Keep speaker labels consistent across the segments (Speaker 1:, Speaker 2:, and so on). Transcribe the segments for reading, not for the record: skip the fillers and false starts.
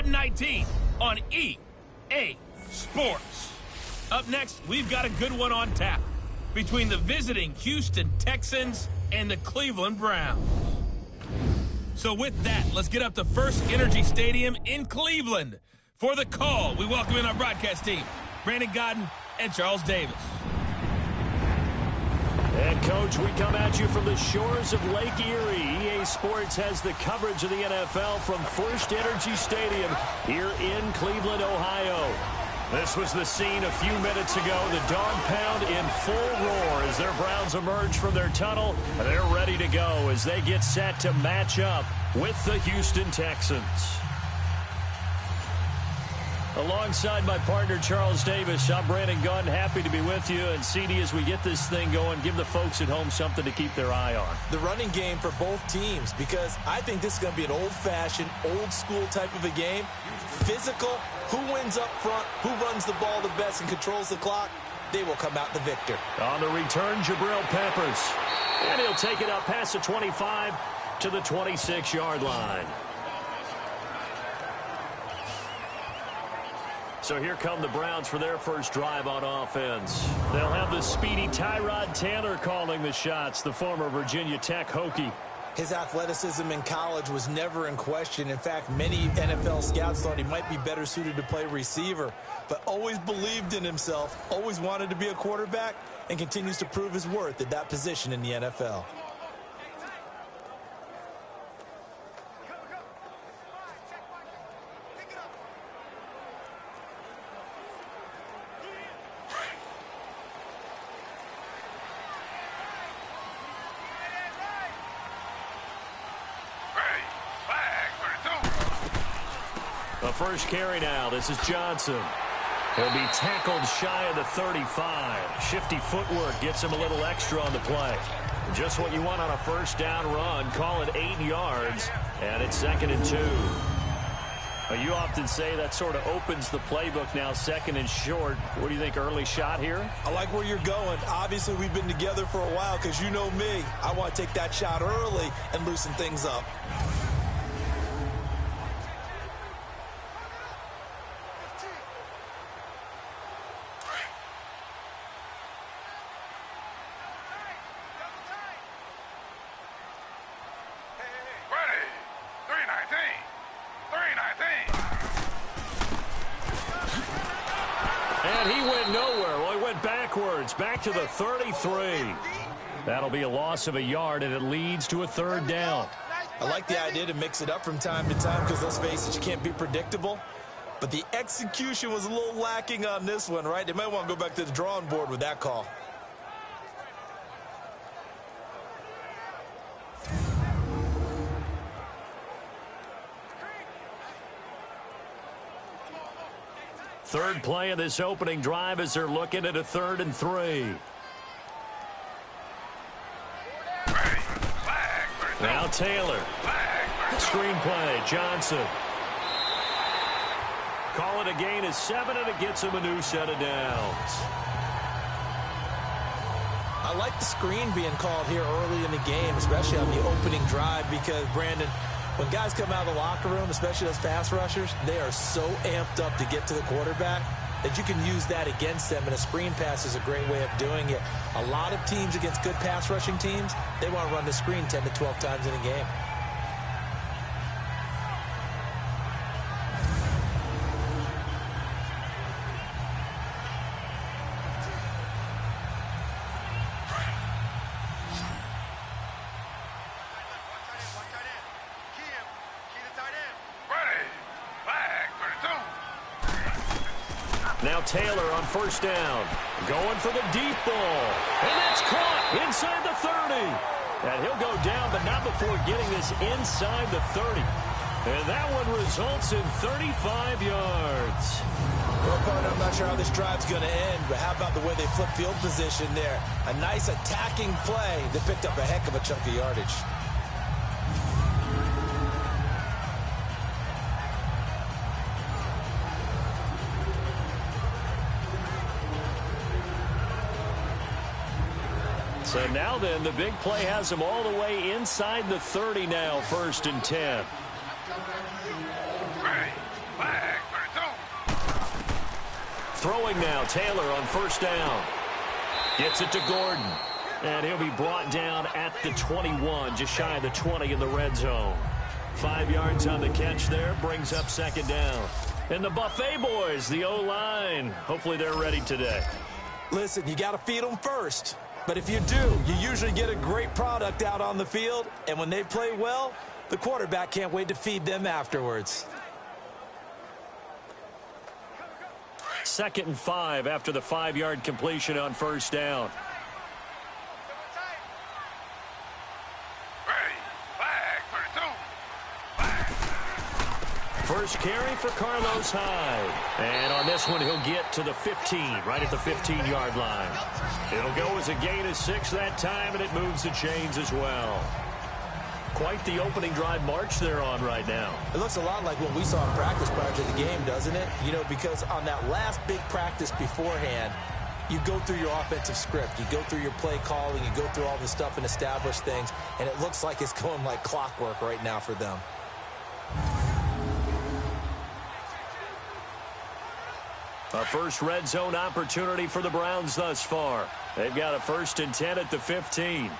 Speaker 1: Madden 19 on EA Sports. Up next, we've got a good one on tap between the visiting Houston Texans and the Cleveland Browns. So with that, let's get up to First Energy Stadium in Cleveland. For the call, we welcome in our broadcast team, Brandon Godden and Charles Davis.
Speaker 2: And, Coach, we come at you from the shores of Lake Erie. EA Sports has the coverage of the NFL from First Energy Stadium here in Cleveland, Ohio. This was the scene a few minutes ago. The dog pound in full roar as their Browns emerge from their tunnel. They're ready to go as they get set to match up with the Houston Texans. Alongside my partner, Charles Davis, I'm Brandon Gunn. Happy to be with you. And, CD, as we get this thing going, give the folks at home something to keep their eye on.
Speaker 3: The running game for both teams, because I think this is going to be an old-fashioned, old-school type of a game. Physical, who wins up front, who runs the ball the best and controls the clock, they will come out the victor.
Speaker 2: On the return, Jabril Peppers. And he'll take it up past the 25 to the 26-yard line. So here come the Browns for their first drive on offense. They'll have the speedy Tyrod Taylor calling the shots, the former Virginia Tech Hokie.
Speaker 3: His athleticism in college was never in question. In fact, many NFL scouts thought he might be better suited to play receiver, but always believed in himself, always wanted to be a quarterback, and continues to prove his worth at that position in the NFL.
Speaker 2: The first carry now. This is Johnson. He'll be tackled shy of the 35. Shifty footwork gets him a little extra on the play. Just what you want on a first down run. Call it 8 yards, and it's 2nd and 2. You often say that sort of opens the playbook now, 2nd and short. What do you think, early shot here?
Speaker 3: I like where you're going. Obviously, we've been together for a while because you know me. I want to take that shot early and loosen things up.
Speaker 2: And he went nowhere. Well, he went backwards, back to the 33. That'll be a loss of a yard, and it leads to a 3rd down.
Speaker 3: I like the idea to mix it up from time to time because, let's face it, you can't be predictable. But the execution was a little lacking on this one, right? They might want to go back to the drawing board with that call.
Speaker 2: Third play of this opening drive as they're looking at a 3rd and 3. Now Taylor. Screen play, Johnson. Call it a gain of 7, and it gets him a new set of downs.
Speaker 3: I like the screen being called here early in the game, especially on the opening drive, because, Brandon, when guys come out of the locker room, especially those pass rushers, they are so amped up to get to the quarterback that you can use that against them, and a screen pass is a great way of doing it. A lot of teams against good pass rushing teams, they want to run the screen 10 to 12 times in a game.
Speaker 2: Now Taylor on first down. Going for the deep ball. And that's caught inside the 30. And he'll go down, but not before getting this inside the 30. And that one results in 35 yards.
Speaker 3: Well, partner, I'm not sure how this drive's going to end, but how about the way they flip field position there? A nice attacking play that picked up a heck of a chunk of yardage.
Speaker 2: So now then, the big play has him all the way inside the 30 now, 1st and 10.
Speaker 4: Ready, flag,
Speaker 2: Throwing now, Taylor on first down. Gets it to Gordon. And he'll be brought down at the 21, just shy of the 20 in the red zone. 5 yards on the catch there, brings up second down. And the Buffet boys, the O-line, hopefully they're ready today.
Speaker 3: Listen, you got to feed them first. But if you do, you usually get a great product out on the field. And when they play well, the quarterback can't wait to feed them afterwards.
Speaker 2: 2nd and 5 after the 5-yard completion on first down. First carry for Carlos Hyde. And on this one, he'll get to the 15, right at the 15-yard line. It'll go as a gain of 6 that time, and it moves the chains as well. Quite the opening drive march they're on right now.
Speaker 3: It looks a lot like what we saw in practice prior to the game, doesn't it? You know, because on that last big practice beforehand, you go through your offensive script. You go through your play calling. You go through all this stuff and establish things. And it looks like it's going like clockwork right now for them.
Speaker 2: A first red zone opportunity for the Browns thus far. They've got a 1st and 10 at the 15.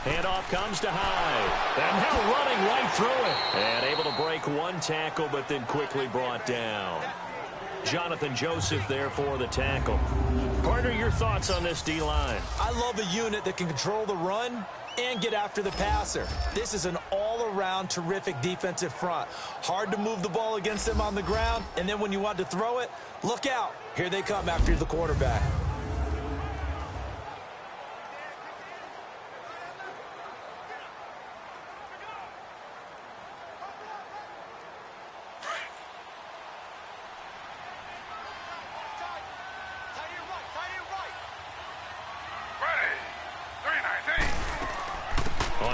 Speaker 2: Handoff comes to Hyde. And now running right through it. And able to break one tackle, but then quickly brought down. Jonathan Joseph there for the tackle. Partner, your thoughts on this D-line?
Speaker 3: I love a unit that can control the run and get after the passer. This is an all-around terrific defensive front. Hard to move the ball against them on the ground, and then when you want to throw it, look out. Here they come after the quarterback.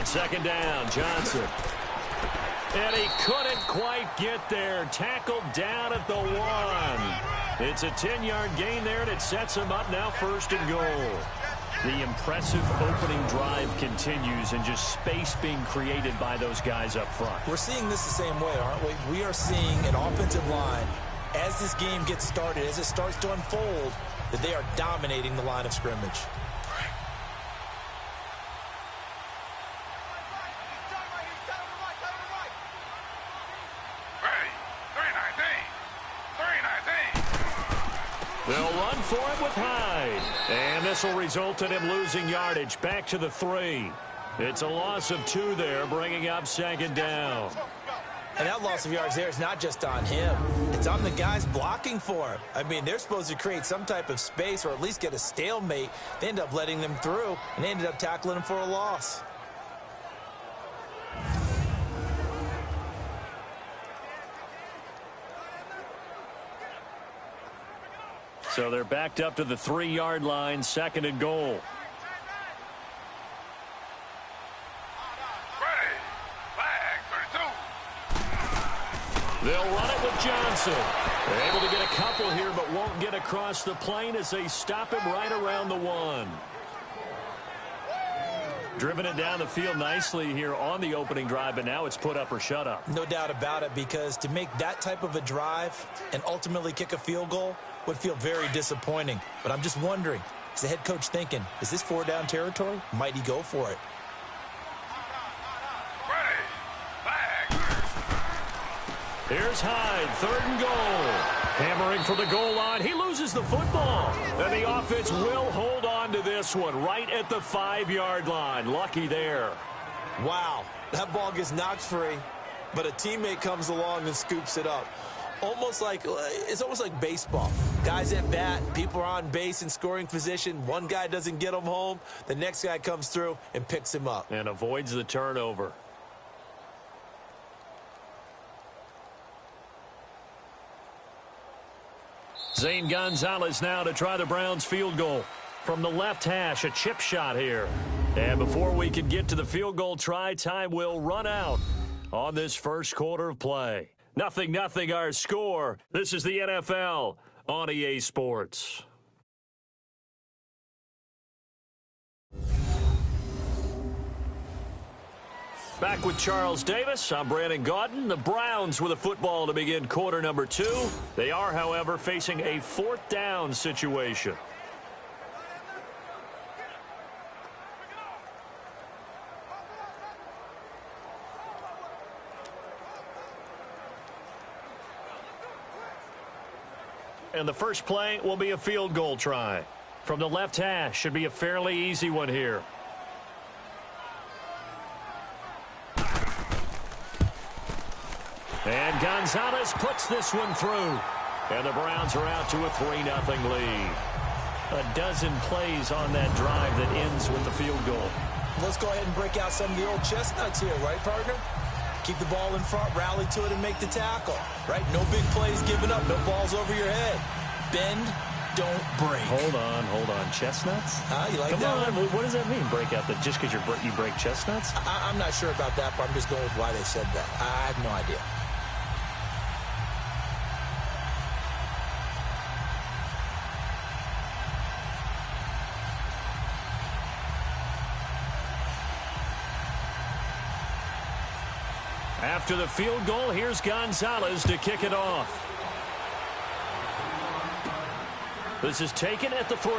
Speaker 2: Second down, Johnson. And he couldn't quite get there. Tackled down at the 1. It's a 10-yard gain there, and it sets him up now 1st and goal. The impressive opening drive continues, and just space being created by those guys up front.
Speaker 3: We're seeing this the same way, aren't we? We are seeing an offensive line, as this game gets started, as it starts to unfold, that they are dominating the line of scrimmage.
Speaker 2: They'll run for it with Hyde. And this will result in him losing yardage back to the 3. It's a loss of 2 there, bringing up 2nd down.
Speaker 3: And that loss of yards there is not just on him. It's on the guys blocking for him. I mean, they're supposed to create some type of space or at least get a stalemate. They end up letting them through, and they ended up tackling him for a loss.
Speaker 2: So they're backed up to the 3-yard line, 2nd and goal. They'll run it with Johnson. They're able to get a couple here, but won't get across the plane as they stop him right around the 1. Driven it down the field nicely here on the opening drive, but now it's put up or shut up.
Speaker 3: No doubt about it, because to make that type of a drive and ultimately kick a field goal would feel very disappointing. But I'm just wondering, is the head coach thinking, is this 4-down territory? Might he go for it?
Speaker 2: Here's Hyde, 3rd and goal. Hammering for the goal line. He loses the football. And the offense will hold on to this one right at the 5-yard line. Lucky there.
Speaker 3: Wow, that ball gets knocked free, but a teammate comes along and scoops it up. It's almost like baseball. Guys at bat, people are on base in scoring position. One guy doesn't get him home. The next guy comes through and picks him up.
Speaker 2: And avoids the turnover. Zane Gonzalez now to try the Browns field goal. From the left hash, a chip shot here. And before we can get to the field goal try, time will run out on this first quarter of play. 0-0 our score. This is the NFL on EA Sports. Back with Charles Davis. I'm Brandon Gaudin. The Browns with a football to begin quarter number 2. They are, however, facing a 4th down situation. And the first play will be a field goal try. From the left hash, should be a fairly easy one here. And Gonzalez puts this one through. And the Browns are out to a 3-0 lead. A dozen plays on that drive that ends with the field goal.
Speaker 3: Let's go ahead and break out some of the old chestnuts here, right, partner? Keep the ball in front, rally to it, and make the tackle, right? No big plays given up, no balls over your head. Bend, don't break.
Speaker 2: Hold on. Chestnuts?
Speaker 3: You like
Speaker 2: Come
Speaker 3: that
Speaker 2: on.
Speaker 3: one?
Speaker 2: What does that mean, break out? Just because you break chestnuts?
Speaker 3: I'm not sure about that, but I'm just going with why they said that. I have no idea.
Speaker 2: After the field goal, here's Gonzalez to kick it off. This is taken at the 3.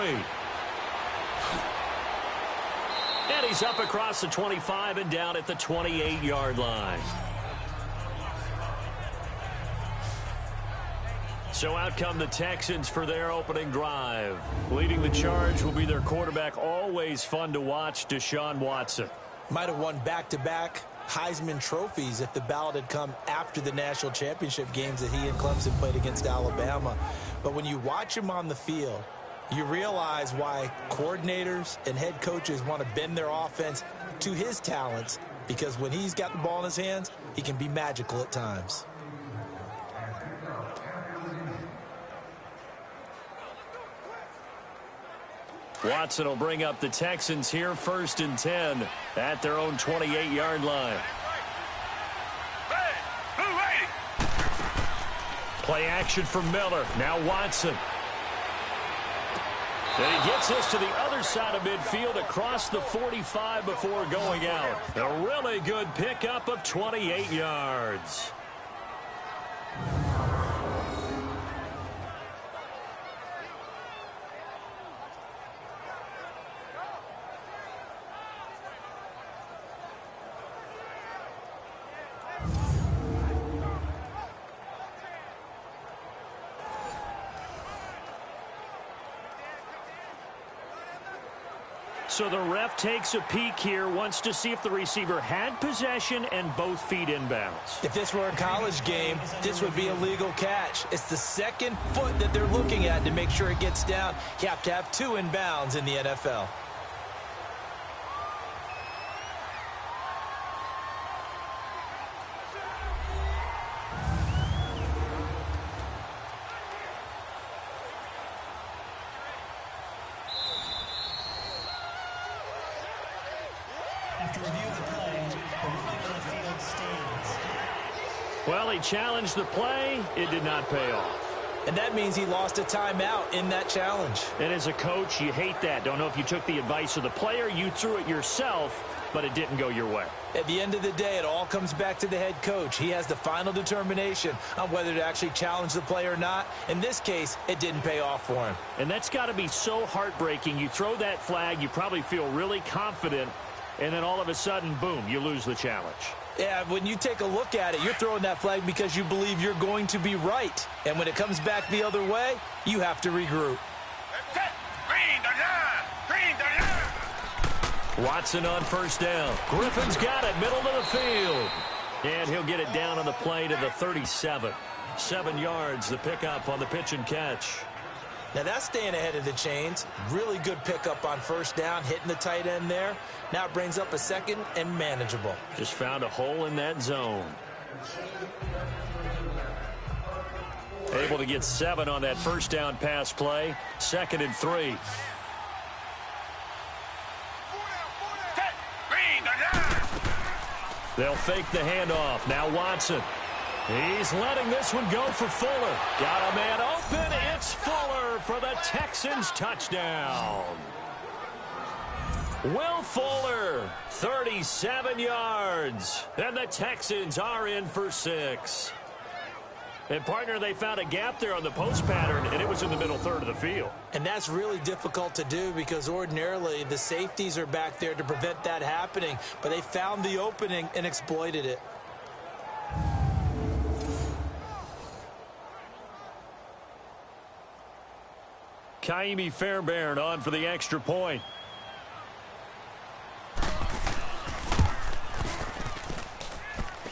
Speaker 2: And he's up across the 25 and down at the 28-yard line. So out come the Texans for their opening drive. Leading the charge will be their quarterback, always fun to watch, Deshaun Watson.
Speaker 3: Might have won back-to-back Heisman trophies if the ballot had come after the national championship games that he and Clemson played against Alabama. But when you watch him on the field, you realize why coordinators and head coaches want to bend their offense to his talents, because when he's got the ball in his hands, he can be magical at times.
Speaker 2: Watson will bring up the Texans here, 1st and 10 at their own 28-yard line. Play action from Miller. Now Watson. And he gets this to the other side of midfield across the 45 before going out. A really good pickup of 28 yards. So the ref takes a peek here, wants to see if the receiver had possession and both feet inbounds.
Speaker 3: If this were a college game, this would be a legal catch. It's the second foot that they're looking at to make sure it gets down. You have to have 2 inbounds in the NFL.
Speaker 4: After review of the play, the ruling on the field stands.
Speaker 2: Well, he challenged the play. It did not pay off.
Speaker 3: And that means he lost a timeout in that challenge.
Speaker 2: And as a coach, you hate that. Don't know if you took the advice of the player. You threw it yourself, but it didn't go your way.
Speaker 3: At the end of the day, it all comes back to the head coach. He has the final determination on whether to actually challenge the play or not. In this case, it didn't pay off for him.
Speaker 2: And that's got to be so heartbreaking. You throw that flag, you probably feel really confident, and then all of a sudden, boom, you lose the challenge.
Speaker 3: Yeah, when you take a look at it, you're throwing that flag because you believe you're going to be right. And when it comes back the other way, you have to regroup.
Speaker 2: Watson on first down. Griffin's got it, middle of the field. And he'll get it down on the play to the 37. 7 yards, the pickup on the pitch and catch.
Speaker 3: Now that's staying ahead of the chains. Really good pickup on first down, hitting the tight end there. Now it brings up a second and manageable.
Speaker 2: Just found a hole in that zone. Able to get 7 on that first down pass play. 2nd and 3. They'll fake the handoff. Now Watson. He's letting this one go for Fuller. Got a man open. It's Fuller for the Texans touchdown. Will Fuller, 37 yards. And the Texans are in for 6. And, partner, they found a gap there on the post pattern, and it was in the middle third of the field.
Speaker 3: And that's really difficult to do because ordinarily the safeties are back there to prevent that happening. But they found the opening and exploited it.
Speaker 2: Kaimi Fairbairn on for the extra point.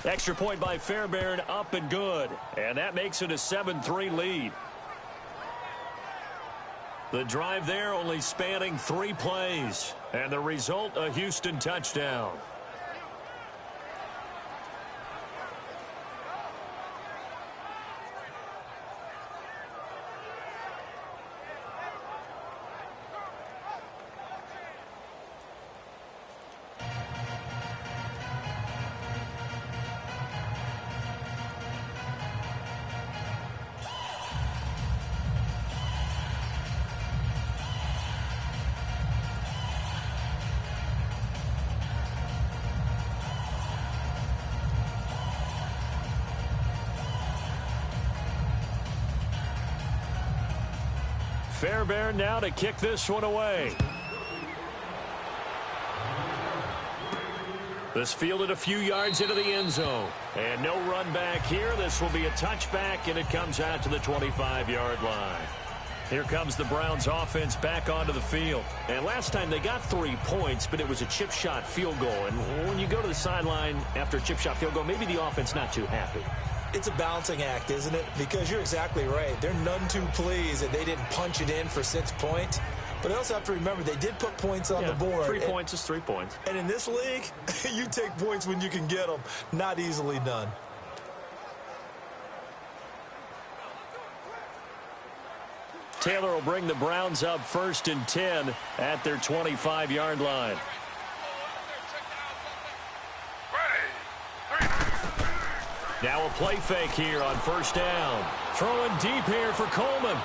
Speaker 2: Extra point by Fairbairn, up and good. And that makes it a 7-3 lead. The drive there only spanning 3 plays. And the result, a Houston touchdown. Fairbairn now to kick this one away. This fielded a few yards into the end zone. And no run back here. This will be a touchback, and it comes out to the 25-yard line. Here comes the Browns offense back onto the field. And last time they got 3 points, but it was a chip shot field goal. And when you go to the sideline after a chip shot field goal, maybe the offense not too happy.
Speaker 3: It's a balancing act, isn't it? Because you're exactly right. They're none too pleased that they didn't punch it in for 6 points. But they also have to remember they did put points on the board.
Speaker 2: 3 points is 3 points.
Speaker 3: And in this league, you take points when you can get them. Not easily done.
Speaker 2: Taylor will bring the Browns up 1st and 10 at their 25-yard line. Now a play fake here on 1st down. Throwing deep here for Coleman.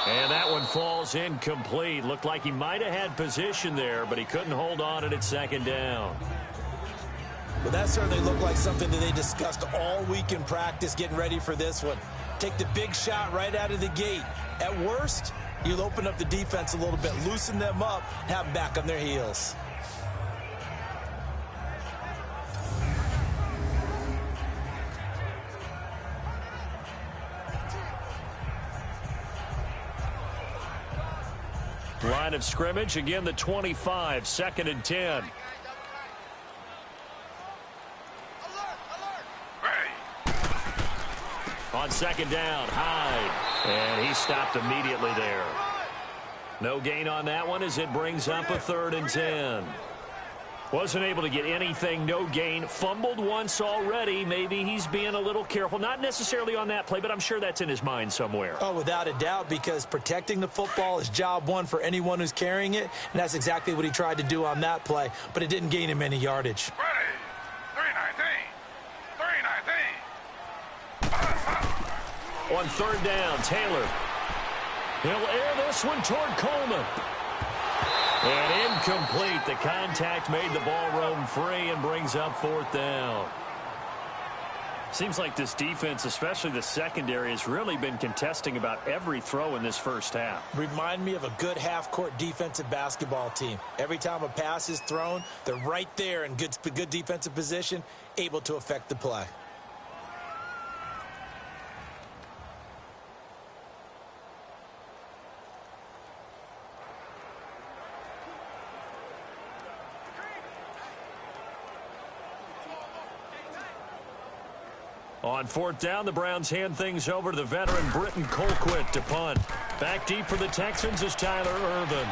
Speaker 2: And that one falls incomplete. Looked like he might have had position there, but he couldn't hold on at 2nd down.
Speaker 3: Well, that certainly looked like something that they discussed all week in practice getting ready for this one. Take the big shot right out of the gate. At worst, you'll open up the defense a little bit, loosen them up, have them back on their heels.
Speaker 2: Line of scrimmage, again the 25, 2nd and 10. On 2nd down, Hyde. And he stopped immediately there. No gain on that one as it brings up a 3rd and 10. Wasn't able to get anything, no gain. Fumbled once already. Maybe he's being a little careful. Not necessarily on that play, but I'm sure that's in his mind somewhere.
Speaker 3: Oh, without a doubt, because protecting the football is job one for anyone who's carrying it, and that's exactly what he tried to do on that play, but it didn't gain him any yardage.
Speaker 2: On 3rd down, Taylor. He'll air this one toward Coleman. And incomplete. The contact made the ball roam free and brings up 4th down. Seems like this defense, especially the secondary, has really been contesting about every throw in this first half.
Speaker 3: Remind me of a good half-court defensive basketball team. Every time a pass is thrown, they're right there in good defensive position, able to affect the play.
Speaker 2: On 4th down, the Browns hand things over to the veteran Britton Colquitt to punt. Back deep for the Texans is Tyler Ervin.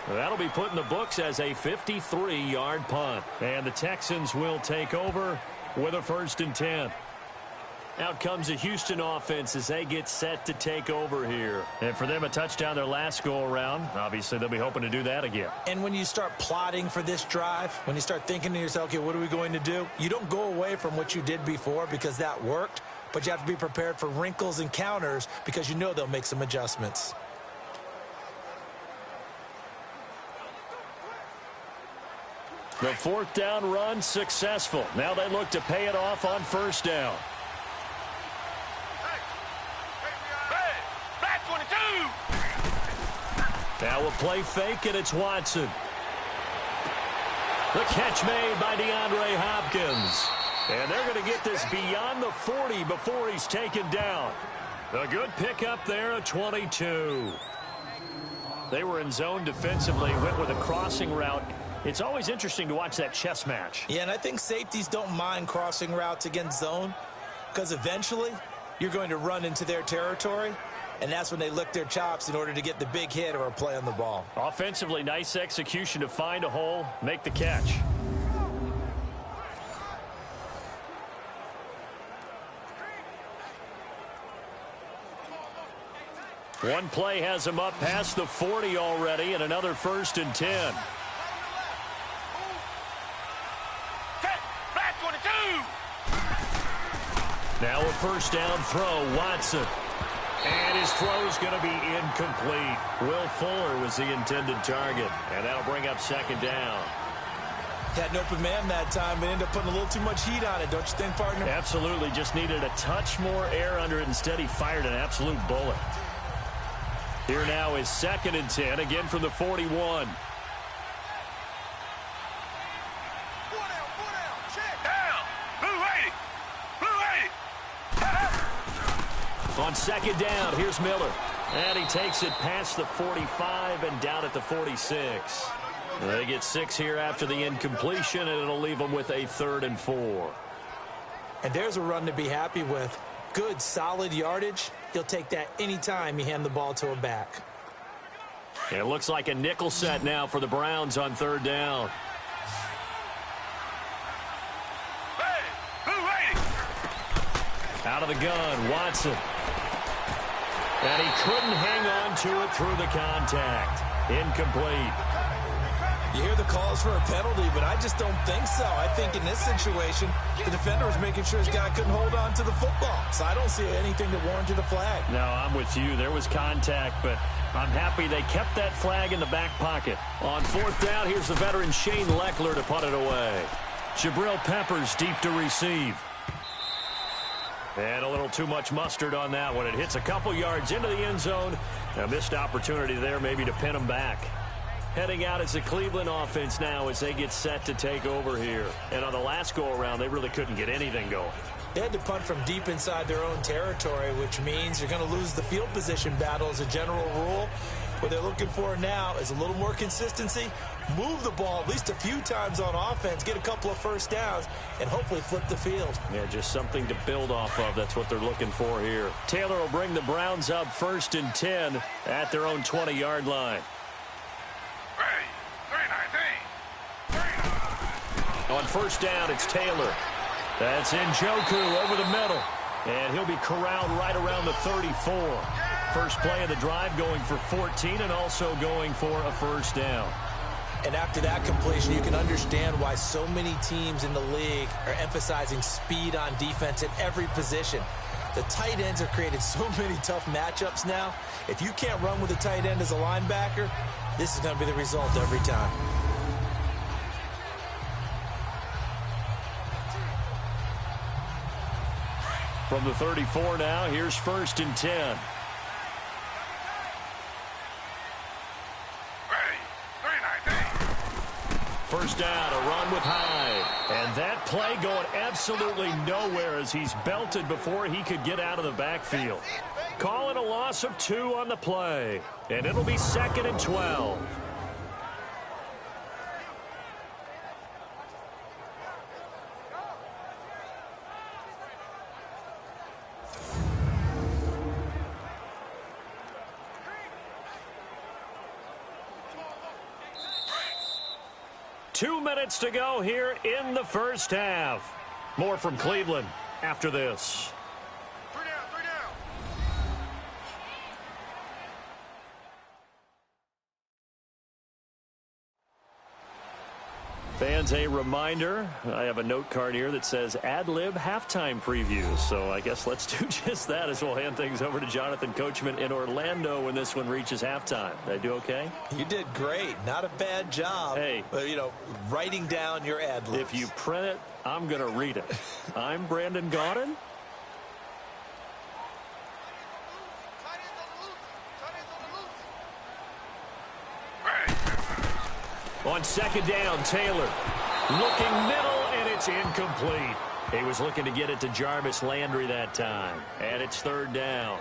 Speaker 2: That'll be put in the books as a 53-yard punt. And the Texans will take over with a 1st and 10. Out comes the Houston offense as they get set to take over here. And for them, a touchdown their last go-around. Obviously, they'll be hoping to do that again.
Speaker 3: And when you start plotting for this drive, when you start thinking to yourself, okay, what are we going to do? You don't go away from what you did before because that worked, but you have to be prepared for wrinkles and counters because you know they'll make some adjustments.
Speaker 2: The fourth down run successful. Now they look to pay it off on first down. Now a play fake, and it's Watson. The catch made by DeAndre Hopkins. And they're going to get this beyond the 40 before he's taken down. A good pickup there, a 22. They were in zone defensively, went with a crossing route. It's always interesting to watch that chess match.
Speaker 3: Yeah, and I think safeties don't mind crossing routes against zone because eventually you're going to run into their territory, and that's when they lick their chops in order to get the big hit or a play on the ball.
Speaker 2: Offensively, nice execution to find a hole, make the catch. One play has him up past the 40 already, and another 1st and 10. Now a first down throw, Watson. And his throw is going to be incomplete. Will Fuller was the intended target, and that'll bring up 2nd down.
Speaker 3: Had an open man that time, but ended up putting a little too much heat on it, don't you think, partner?
Speaker 2: Absolutely, just needed a touch more air under it. Instead, he fired an absolute bullet. Here now is 2nd and 10, again from the 41. On 2nd down, here's Miller. And he takes it past the 45 and down at the 46. They get 6 here after the incompletion, and it'll leave them with a 3rd and 4.
Speaker 3: And there's a run to be happy with. Good, solid yardage. He'll take that anytime you hand the ball to a back.
Speaker 2: And it looks like a nickel set now for the Browns on 3rd down. Out of the gun, Watson. And he couldn't hang on to it through the contact. Incomplete.
Speaker 3: You hear the calls for a penalty, but I just don't think so. I think in this situation, the defender was making sure his guy couldn't hold on to the football. So I don't see anything that warranted a flag.
Speaker 2: No, I'm with you. There was contact, but I'm happy they kept that flag in the back pocket. On 4th down, here's the veteran Shane Leckler to punt it away. Jabril Peppers deep to receive. And a little too much mustard on that one. It hits a couple yards into the end zone. A missed opportunity there maybe to pin him back. Heading out is the Cleveland offense now as they get set to take over here. And on the last go-around, they really couldn't get anything going.
Speaker 3: They had to punt from deep inside their own territory, which means you're going to lose the field position battle as a general rule. What they're looking for now is a little more consistency, move the ball at least a few times on offense, get a couple of first downs, and hopefully flip the field.
Speaker 2: Yeah, just something to build off of. That's what they're looking for here. Taylor will bring the Browns up 1st and 10 at their own 20-yard line. On 1st down, it's Taylor. That's Njoku over the middle. And he'll be corralled right around the 34. First play of the drive going for 14 and also going for a first down.
Speaker 3: And after that completion, you can understand why so many teams in the league are emphasizing speed on defense at every position. The tight ends have created so many tough matchups now. If you can't run with a tight end as a linebacker, this is going to be the result every time.
Speaker 2: From the 34 now, here's 1st and 10. First down, a run with Hyde. And that play going absolutely nowhere as he's belted before he could get out of the backfield. Calling a loss of 2 on the play. And it'll be 2nd and 12. Two minutes to go here in the first half. More from Cleveland after this. Fans, a reminder, I have a note card here that says ad-lib halftime preview. So I guess let's do just that as we'll hand things over to Jonathan Coachman in Orlando when this one reaches halftime. Did I do okay?
Speaker 3: You did great. Not a bad job.
Speaker 2: Hey.
Speaker 3: Writing down your ad-libs.
Speaker 2: If you print it, I'm going to read it. I'm Brandon Gaudin. On second down, Taylor looking middle, and it's incomplete. He was looking to get it to Jarvis Landry that time, and it's third down.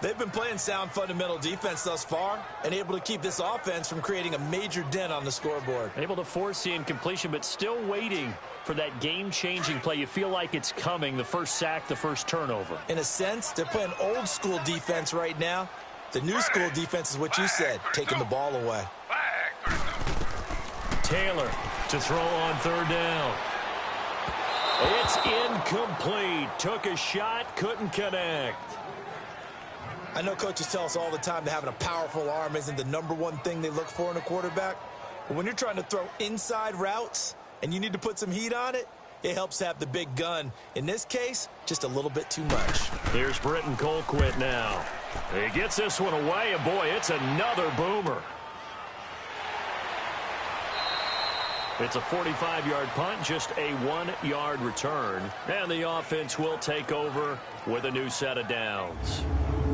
Speaker 3: They've been playing sound fundamental defense thus far and able to keep this offense from creating a major dent on the scoreboard.
Speaker 2: Able to force the incompletion, but still waiting for that game-changing play. You feel like it's coming, the first sack, the first turnover.
Speaker 3: In a sense, they're playing old-school defense right now. The new-school defense is what you said, taking the ball away.
Speaker 2: Taylor to throw on third down. It's incomplete. Took a shot, couldn't connect.
Speaker 3: I know coaches tell us all the time that having a powerful arm isn't the #1 thing they look for in a quarterback. But when you're trying to throw inside routes and you need to put some heat on it, it helps have the big gun. In this case, just a little bit too much.
Speaker 2: Here's Britton Colquitt now. He gets this one away, and boy, it's another boomer. It's a 45-yard punt, just a 1-yard return. And the offense will take over with a new set of downs.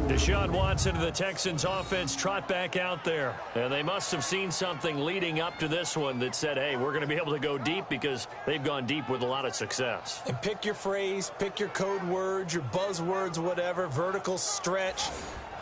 Speaker 2: Deshaun Watson and the Texans offense trot back out there. And they must have seen something leading up to this one that said, hey, we're going to be able to go deep, because they've gone deep with a lot of success.
Speaker 3: And pick your phrase, pick your code words, your buzzwords, whatever. Vertical stretch,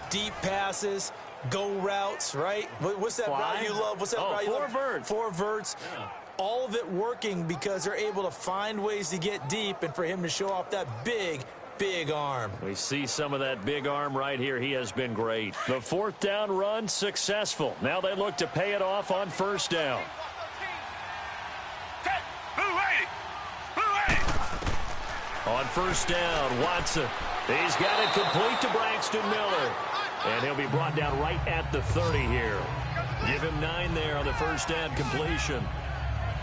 Speaker 3: deep passes, go routes, right? What's that route you love? What's that route you love? Four verts. Yeah. All of it working because they're able to find ways to get deep and for him to show off that big arm.
Speaker 2: We see some of that big arm right here. He has been great. The fourth down run successful. Now they look to pay it off on first down. On first down, Watson. He's got it complete to Braxton Miller. And he'll be brought down right at the 30 here. Give him 9 there on the first down completion.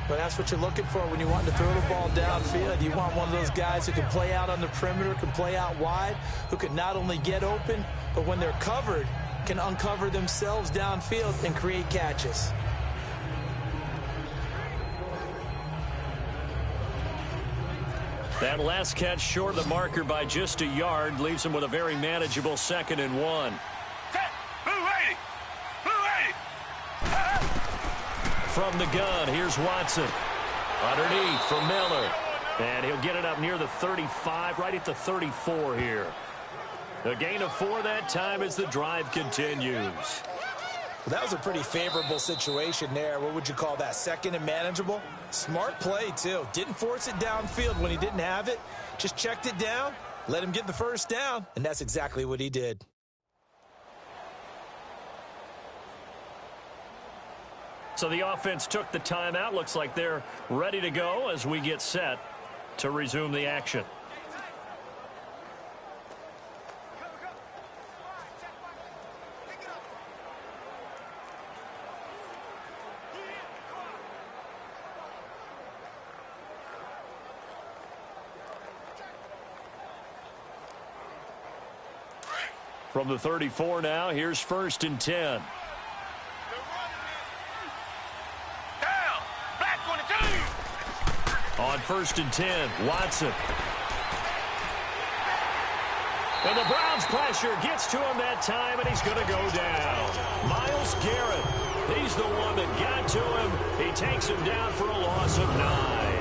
Speaker 3: But that's what you're looking for when you want to throw the ball downfield. You want one of those guys who can play out on the perimeter, can play out wide, who can not only get open, but when they're covered, can uncover themselves downfield and create catches.
Speaker 2: That last catch short of the marker by just a yard leaves him with a very manageable 2nd and 1. From the gun, here's Watson. Underneath for Miller. And he'll get it up near the 35, right at the 34 here. A gain of 4 that time as the drive continues.
Speaker 3: Well, that was a pretty favorable situation there. What would you call that? 2nd and manageable? Smart play, too. Didn't force it downfield when he didn't have it. Just checked it down, let him get the first down, and that's exactly what he did.
Speaker 2: So the offense took the timeout. Looks like they're ready to go as we get set to resume the action. From the 34 now, here's 1st and 10. On 1st and 10, Watson. And the Browns' pressure gets to him that time, and he's going to go down. Myles Garrett, he's the one that got to him. He takes him down for a loss of 9.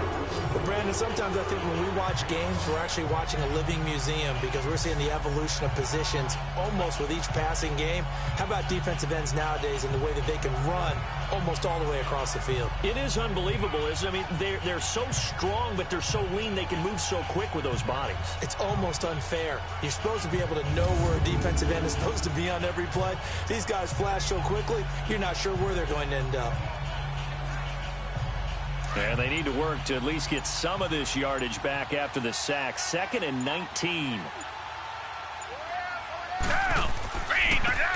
Speaker 3: Well, Brandon, sometimes I think when we watch games, we're actually watching a living museum because we're seeing the evolution of positions almost with each passing game. How about defensive ends nowadays and the way that they can run almost all the way across the field?
Speaker 2: It is unbelievable, isn't it? I mean, they're so strong, but they're so lean. They can move so quick with those bodies.
Speaker 3: It's almost unfair. You're supposed to be able to know where a defensive end is supposed to be on every play. These guys flash so quickly, you're not sure where they're going to end up.
Speaker 2: And they need to work to at least get some of this yardage back after the sack. 2nd and 19.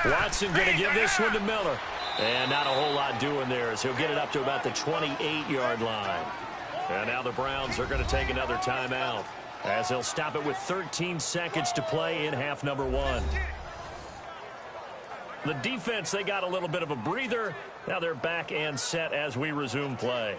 Speaker 2: Watson going to give this one to Miller. And not a whole lot doing there as he'll get it up to about the 28-yard line. And now the Browns are going to take another timeout as they'll stop it with 13 seconds to play in half number 1. The defense, they got a little bit of a breather. Now they're back and set as we resume play.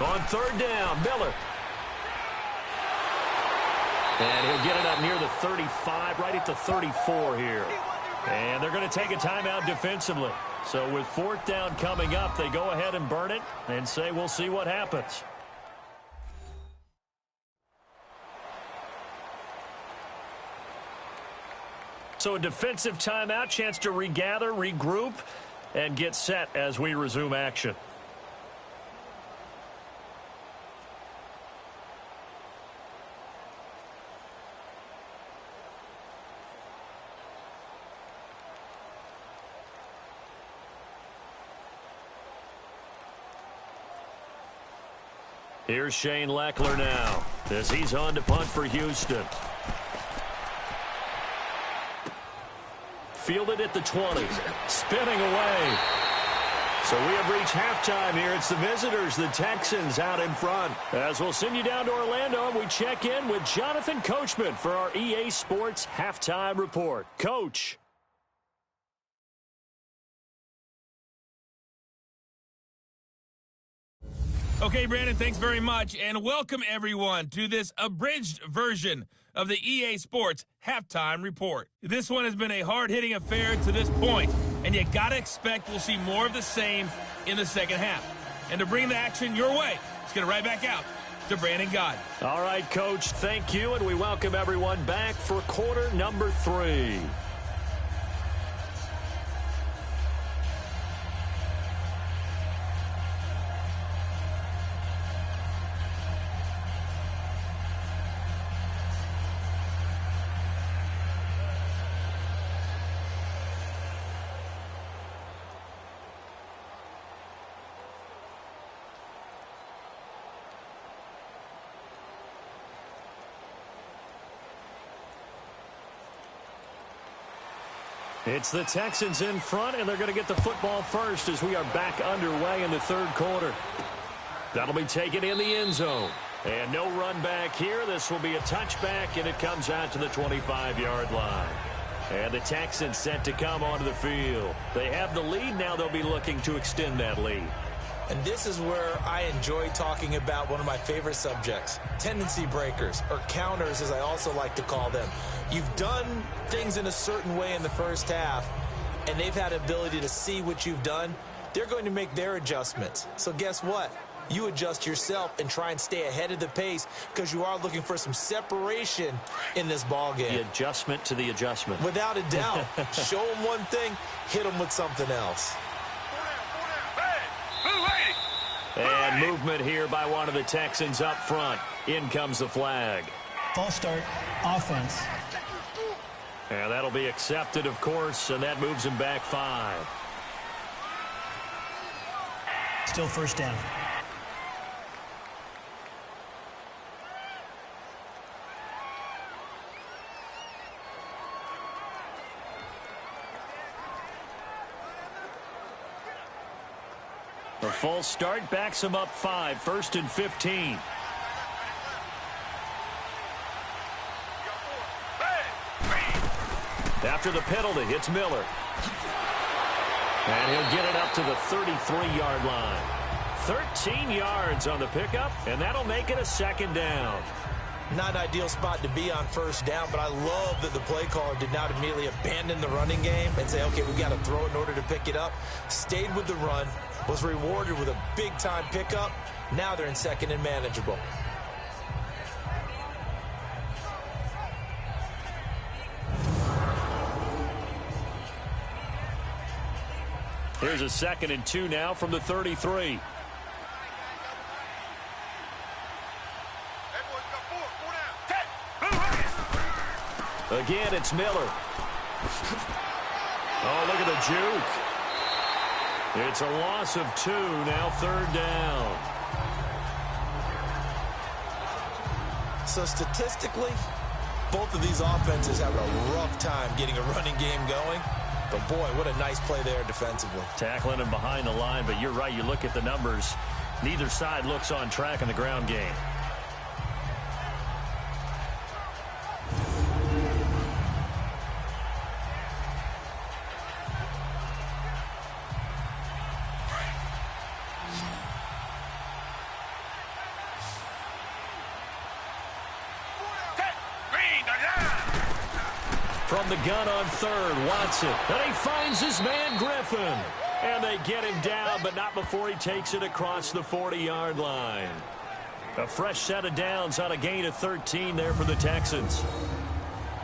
Speaker 2: On third down, Miller. And he'll get it up near the 35, right at the 34 here. And they're going to take a timeout defensively. So with fourth down coming up, they go ahead and burn it and say we'll see what happens. So a defensive timeout, chance to regather, regroup, and get set as we resume action. Here's Shane Leckler now as he's on to punt for Houston. Fielded at the 20. Spinning away. So we have reached halftime here. It's the visitors, the Texans, out in front. As we'll send you down to Orlando, and we check in with Jonathan Coachman for our EA Sports Halftime Report. Coach.
Speaker 1: Okay, Brandon, thanks very much, and welcome everyone to this abridged version of the EA Sports Halftime Report. This one has been a hard-hitting affair to this point, and you gotta expect we'll see more of the same in the second half. And to bring the action your way, let's get it right back out to Brandon Gaudin.
Speaker 2: All right, Coach, thank you, and we welcome everyone back for quarter number 3. It's the Texans in front, and they're going to get the football first as we are back underway in the third quarter. That'll be taken in the end zone. And no run back here. This will be a touchback, and it comes out to the 25-yard line. And the Texans set to come onto the field. They have the lead. Now they'll be looking to extend that lead.
Speaker 3: And this is where I enjoy talking about one of my favorite subjects, tendency breakers, or counters as I also like to call them. You've done things in a certain way in the first half, and they've had ability to see what you've done. They're going to make their adjustments. So guess what? You adjust yourself and try and stay ahead of the pace because you are looking for some separation in this ball game.
Speaker 2: The adjustment to the adjustment.
Speaker 3: Without a doubt. Show them one thing, hit them with something else.
Speaker 2: And movement here by one of the Texans up front. In comes the flag.
Speaker 4: False start, offense.
Speaker 2: And that'll be accepted, of course, and that moves him back 5.
Speaker 4: Still first down.
Speaker 2: A false start backs him up 5, 1st and 15. After the penalty, it's Miller. And he'll get it up to the 33-yard line. 13 yards on the pickup, and that'll make it a second down.
Speaker 3: Not an ideal spot to be on first down, but I love that the play caller did not immediately abandon the running game and say, okay, we've got to throw it in order to pick it up. Stayed with the run, was rewarded with a big-time pickup. Now they're in second and manageable.
Speaker 2: Here's a 2nd and 2 now from the 33. Again, it's Miller. Oh, look at the juke. It's a loss of 2, now 3rd down.
Speaker 3: So statistically, both of these offenses have a rough time getting a running game going. But, boy, what a nice play there defensively.
Speaker 2: Tackling him behind the line, but you're right. You look at the numbers. Neither side looks on track in the ground game. From the gun on 3rd, Watson. And he finds his man, Griffin. And they get him down, but not before he takes it across the 40-yard line. A fresh set of downs on a gain of 13 there for the Texans.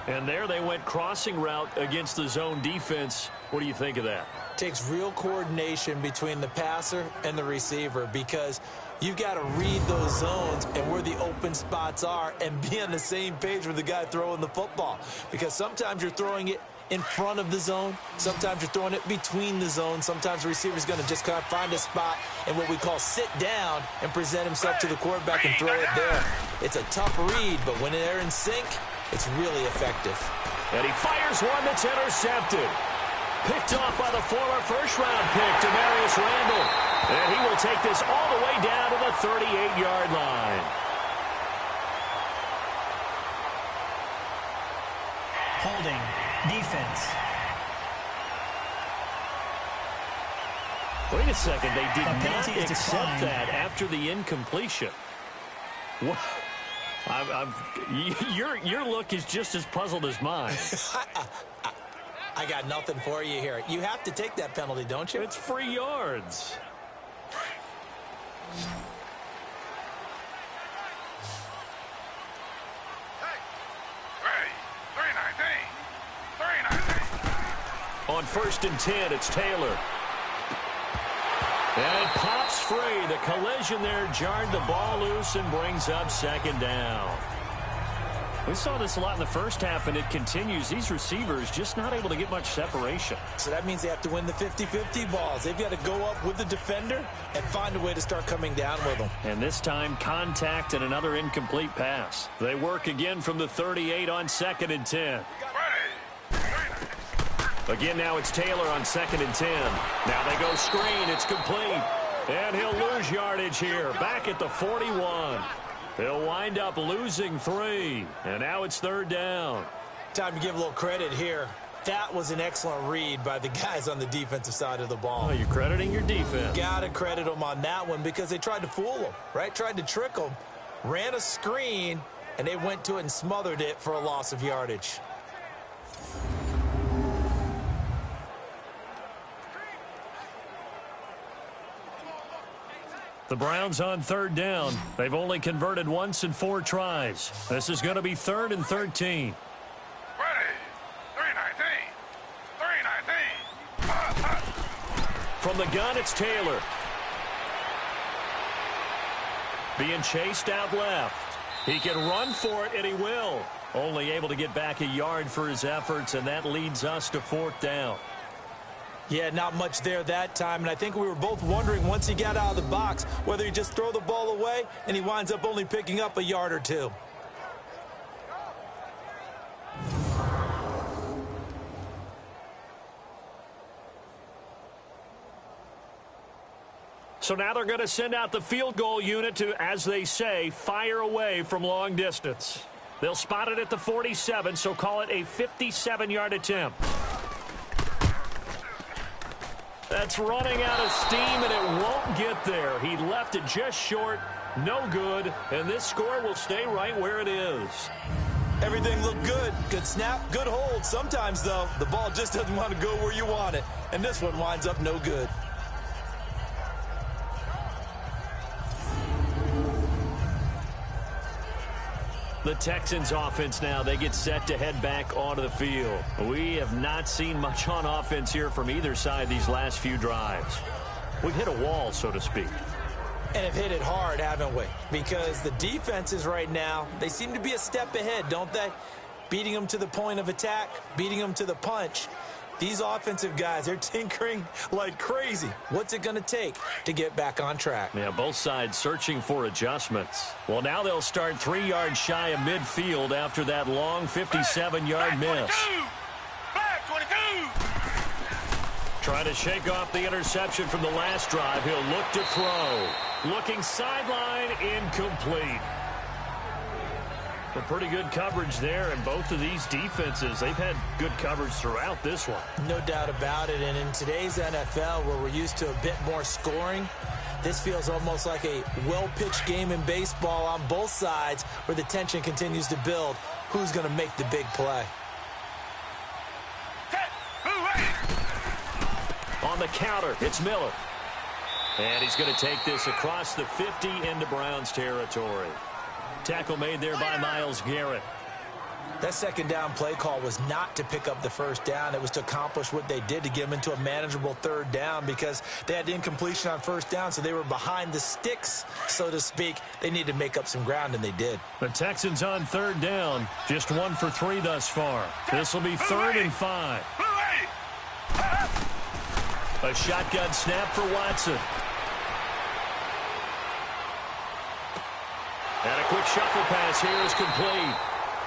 Speaker 2: And there they went crossing route against the zone defense. What do you think of that?
Speaker 3: Takes real coordination between the passer and the receiver because you've got to read those zones and where the open spots are and be on the same page with the guy throwing the football. Because sometimes you're throwing it in front of the zone. Sometimes you're throwing it between the zones. Sometimes the receiver's going to just kind of find a spot and what we call sit down and present himself to the quarterback and throw it there. It's a tough read, but when they're in sync, it's really effective.
Speaker 2: And he fires one that's intercepted. Picked off by the former first-round pick, Demarius Randall. And he will take this all the way down to the 38-yard line.
Speaker 4: Holding. Defense.
Speaker 2: Wait a second. They did not
Speaker 4: penalty is
Speaker 2: accept
Speaker 4: declined.
Speaker 2: that after the incompletion. What? Your look is just as puzzled as mine.
Speaker 3: I got nothing for you here. You have to take that penalty, don't you?
Speaker 2: It's free yards. On 1st and 10, it's Taylor. And it pops free. The collision there jarred the ball loose and brings up 2nd down. We saw this a lot in the first half, and it continues. These receivers just not able to get much separation.
Speaker 3: So that means they have to win the 50-50 balls. They've got to go up with the defender and find a way to start coming down with them.
Speaker 2: And this time, contact and another incomplete pass. They work again from the 38 on 2nd and 10. Again, now it's Taylor on 2nd and 10. Now they go screen. It's complete. And he'll lose yardage here. Back at the 41. He'll wind up losing 3. And now it's 3rd down.
Speaker 3: Time to give a little credit here. That was an excellent read by the guys on the defensive side of the ball.
Speaker 2: Oh, you're crediting your defense.
Speaker 3: Got to credit them on that one because they tried to fool them, right? Tried to trick them. Ran a screen, and they went to it and smothered it for a loss of yardage.
Speaker 2: The Browns on 3rd down. They've only converted once in 4 tries. This is going to be 3rd and 13. From the gun, it's Taylor. Being chased out left. He can run for it, and he will. Only able to get back a yard for his efforts, and that leads us to 4th down.
Speaker 3: Yeah, not much there that time, and I think we were both wondering once he got out of the box whether he just throw the ball away and he winds up only picking up a yard or 2.
Speaker 2: So now they're going to send out the field goal unit to, as they say, fire away from long distance. They'll spot it at the 47, so call it a 57-yard attempt. That's running out of steam, and it won't get there. He left it just short, no good, and this score will stay right where it is.
Speaker 3: Everything looked good. Good snap, good hold. Sometimes, though, the ball just doesn't want to go where you want it, and this one winds up no good.
Speaker 2: The Texans offense now, they get set to head back onto the field. We have not seen much on offense here from either side these last few drives. We've hit a wall, so to speak.
Speaker 3: And have hit it hard, haven't we? Because the defenses right now, they seem to be a step ahead, don't they? Beating them to the point of attack, beating them to the punch. These offensive guys, they're tinkering like crazy. What's it going to take to get back on track?
Speaker 2: Yeah, both sides searching for adjustments. Well, now they'll start 3 yards shy of midfield after that long 57-yard miss.
Speaker 5: Back 22.
Speaker 2: Trying to shake off the interception from the last drive. He'll look to throw. Looking sideline, incomplete. But pretty good coverage there, and both of these defenses, they've had good coverage throughout this one.
Speaker 3: No doubt about it, and in today's NFL, where we're used to a bit more scoring, this feels almost like a well-pitched game in baseball on both sides, where the tension continues to build. Who's going to make the big play?
Speaker 2: On the counter, it's Miller. And he's going to take this across the 50 into Browns territory. Tackle made there by Myles Garrett.
Speaker 3: That second down play call was not to pick up the first down. It was to accomplish what they did to get them into a manageable third down because they had incompletion on first down, so they were behind the sticks, so to speak. They needed to make up some ground, and they did.
Speaker 2: The Texans on third down, just 1 for 3 thus far. This will be 3rd and 5. A shotgun snap for Watson. And a quick shuffle pass here is complete.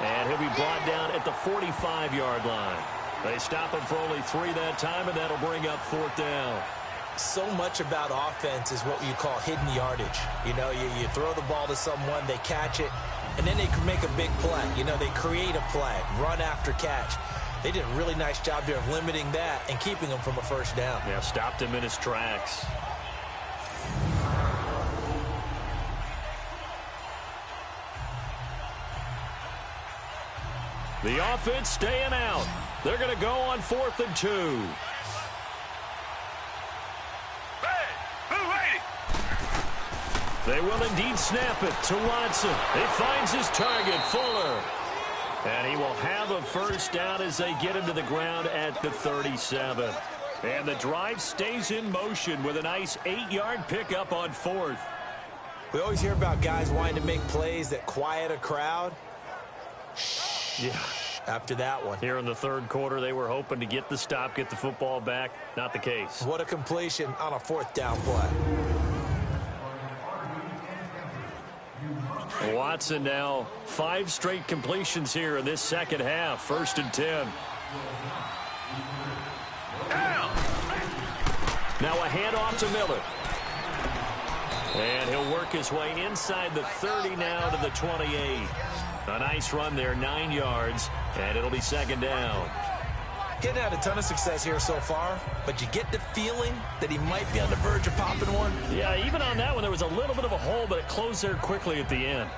Speaker 2: And he'll be brought down at the 45-yard line. They stop him for only 3 that time, and that'll bring up 4th down.
Speaker 3: So much about offense is what you call hidden yardage. You know, you throw the ball to someone, they catch it, and then they can make a big play. You know, they create a play, run after catch. They did a really nice job there of limiting that and keeping him from a first down.
Speaker 2: Yeah, stopped him in his tracks. The offense staying out. They're going to go on 4th and 2. They will indeed snap it to Watson. He finds his target, Fuller. And he will have a first down as they get him to the ground at the 37. And the drive stays in motion with a nice 8-yard pickup on 4th.
Speaker 3: We always hear about guys wanting to make plays that quiet a crowd.
Speaker 2: Yeah.
Speaker 3: After that one.
Speaker 2: Here in the third quarter, they were hoping to get the stop, get the football back. Not the case.
Speaker 3: What a completion on a 4th down play.
Speaker 2: Watson now 5 straight completions here in this second half. 1st and 10. Now a handoff to Miller. And he'll work his way inside the 30 now to the 28. A nice run there, 9 yards, and it'll be 2nd down.
Speaker 3: Getting had a ton of success here so far, but you get the feeling that he might be on the verge of popping one.
Speaker 2: Yeah, even on that one, there was a little bit of a hole, but it closed there quickly at the end.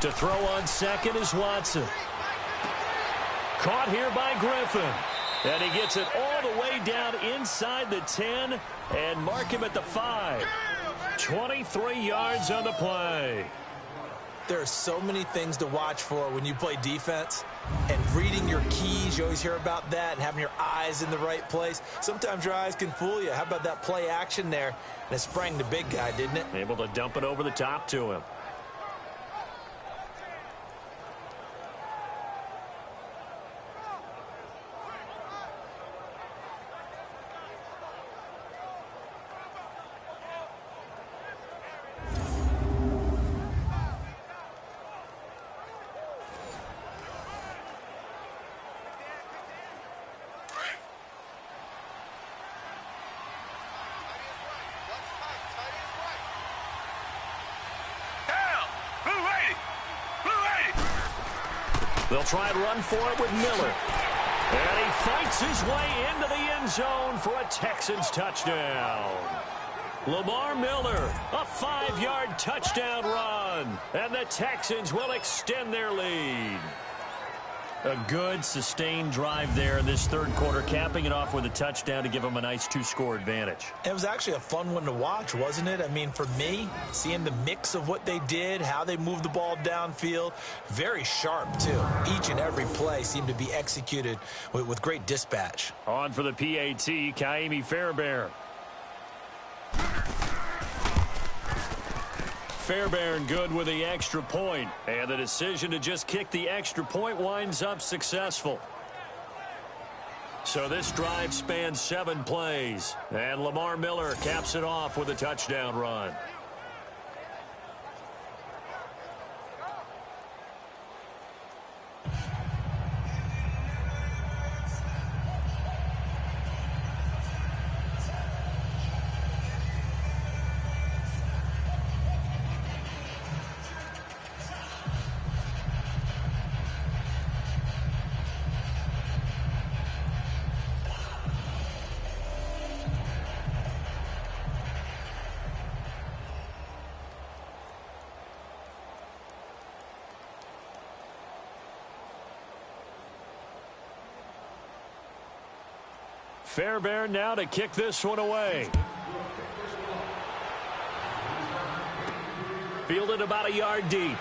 Speaker 2: To throw on second is Watson. Caught here by Griffin. And he gets it all the way down inside the 10 and mark him at the 5. 23 yards on the play.
Speaker 3: There are so many things to watch for when you play defense. And reading your keys, you always hear about that, and having your eyes in the right place. Sometimes your eyes can fool you. How about that play action there? And it sprang the big guy, didn't it?
Speaker 2: Able to dump it over the top to him. They'll try and run for it with Miller. And he fights his way into the end zone for a Texans touchdown. Lamar Miller, a 5-yard touchdown run. And the Texans will extend their lead. A good, sustained drive there in this third quarter, capping it off with a touchdown to give them a nice 2-score advantage.
Speaker 3: It was actually a fun one to watch, wasn't it? I mean, for me, seeing the mix of what they did, how they moved the ball downfield, very sharp, too. Each and every play seemed to be executed with great dispatch.
Speaker 2: On for the PAT, Kaimi Fairbairn. Fairbairn good with the extra point, and the decision to just kick the extra point winds up successful. So this drive spans 7 plays, and Lamar Miller caps it off with a touchdown run. Fairbairn now to kick this one away. Fielded about a yard deep.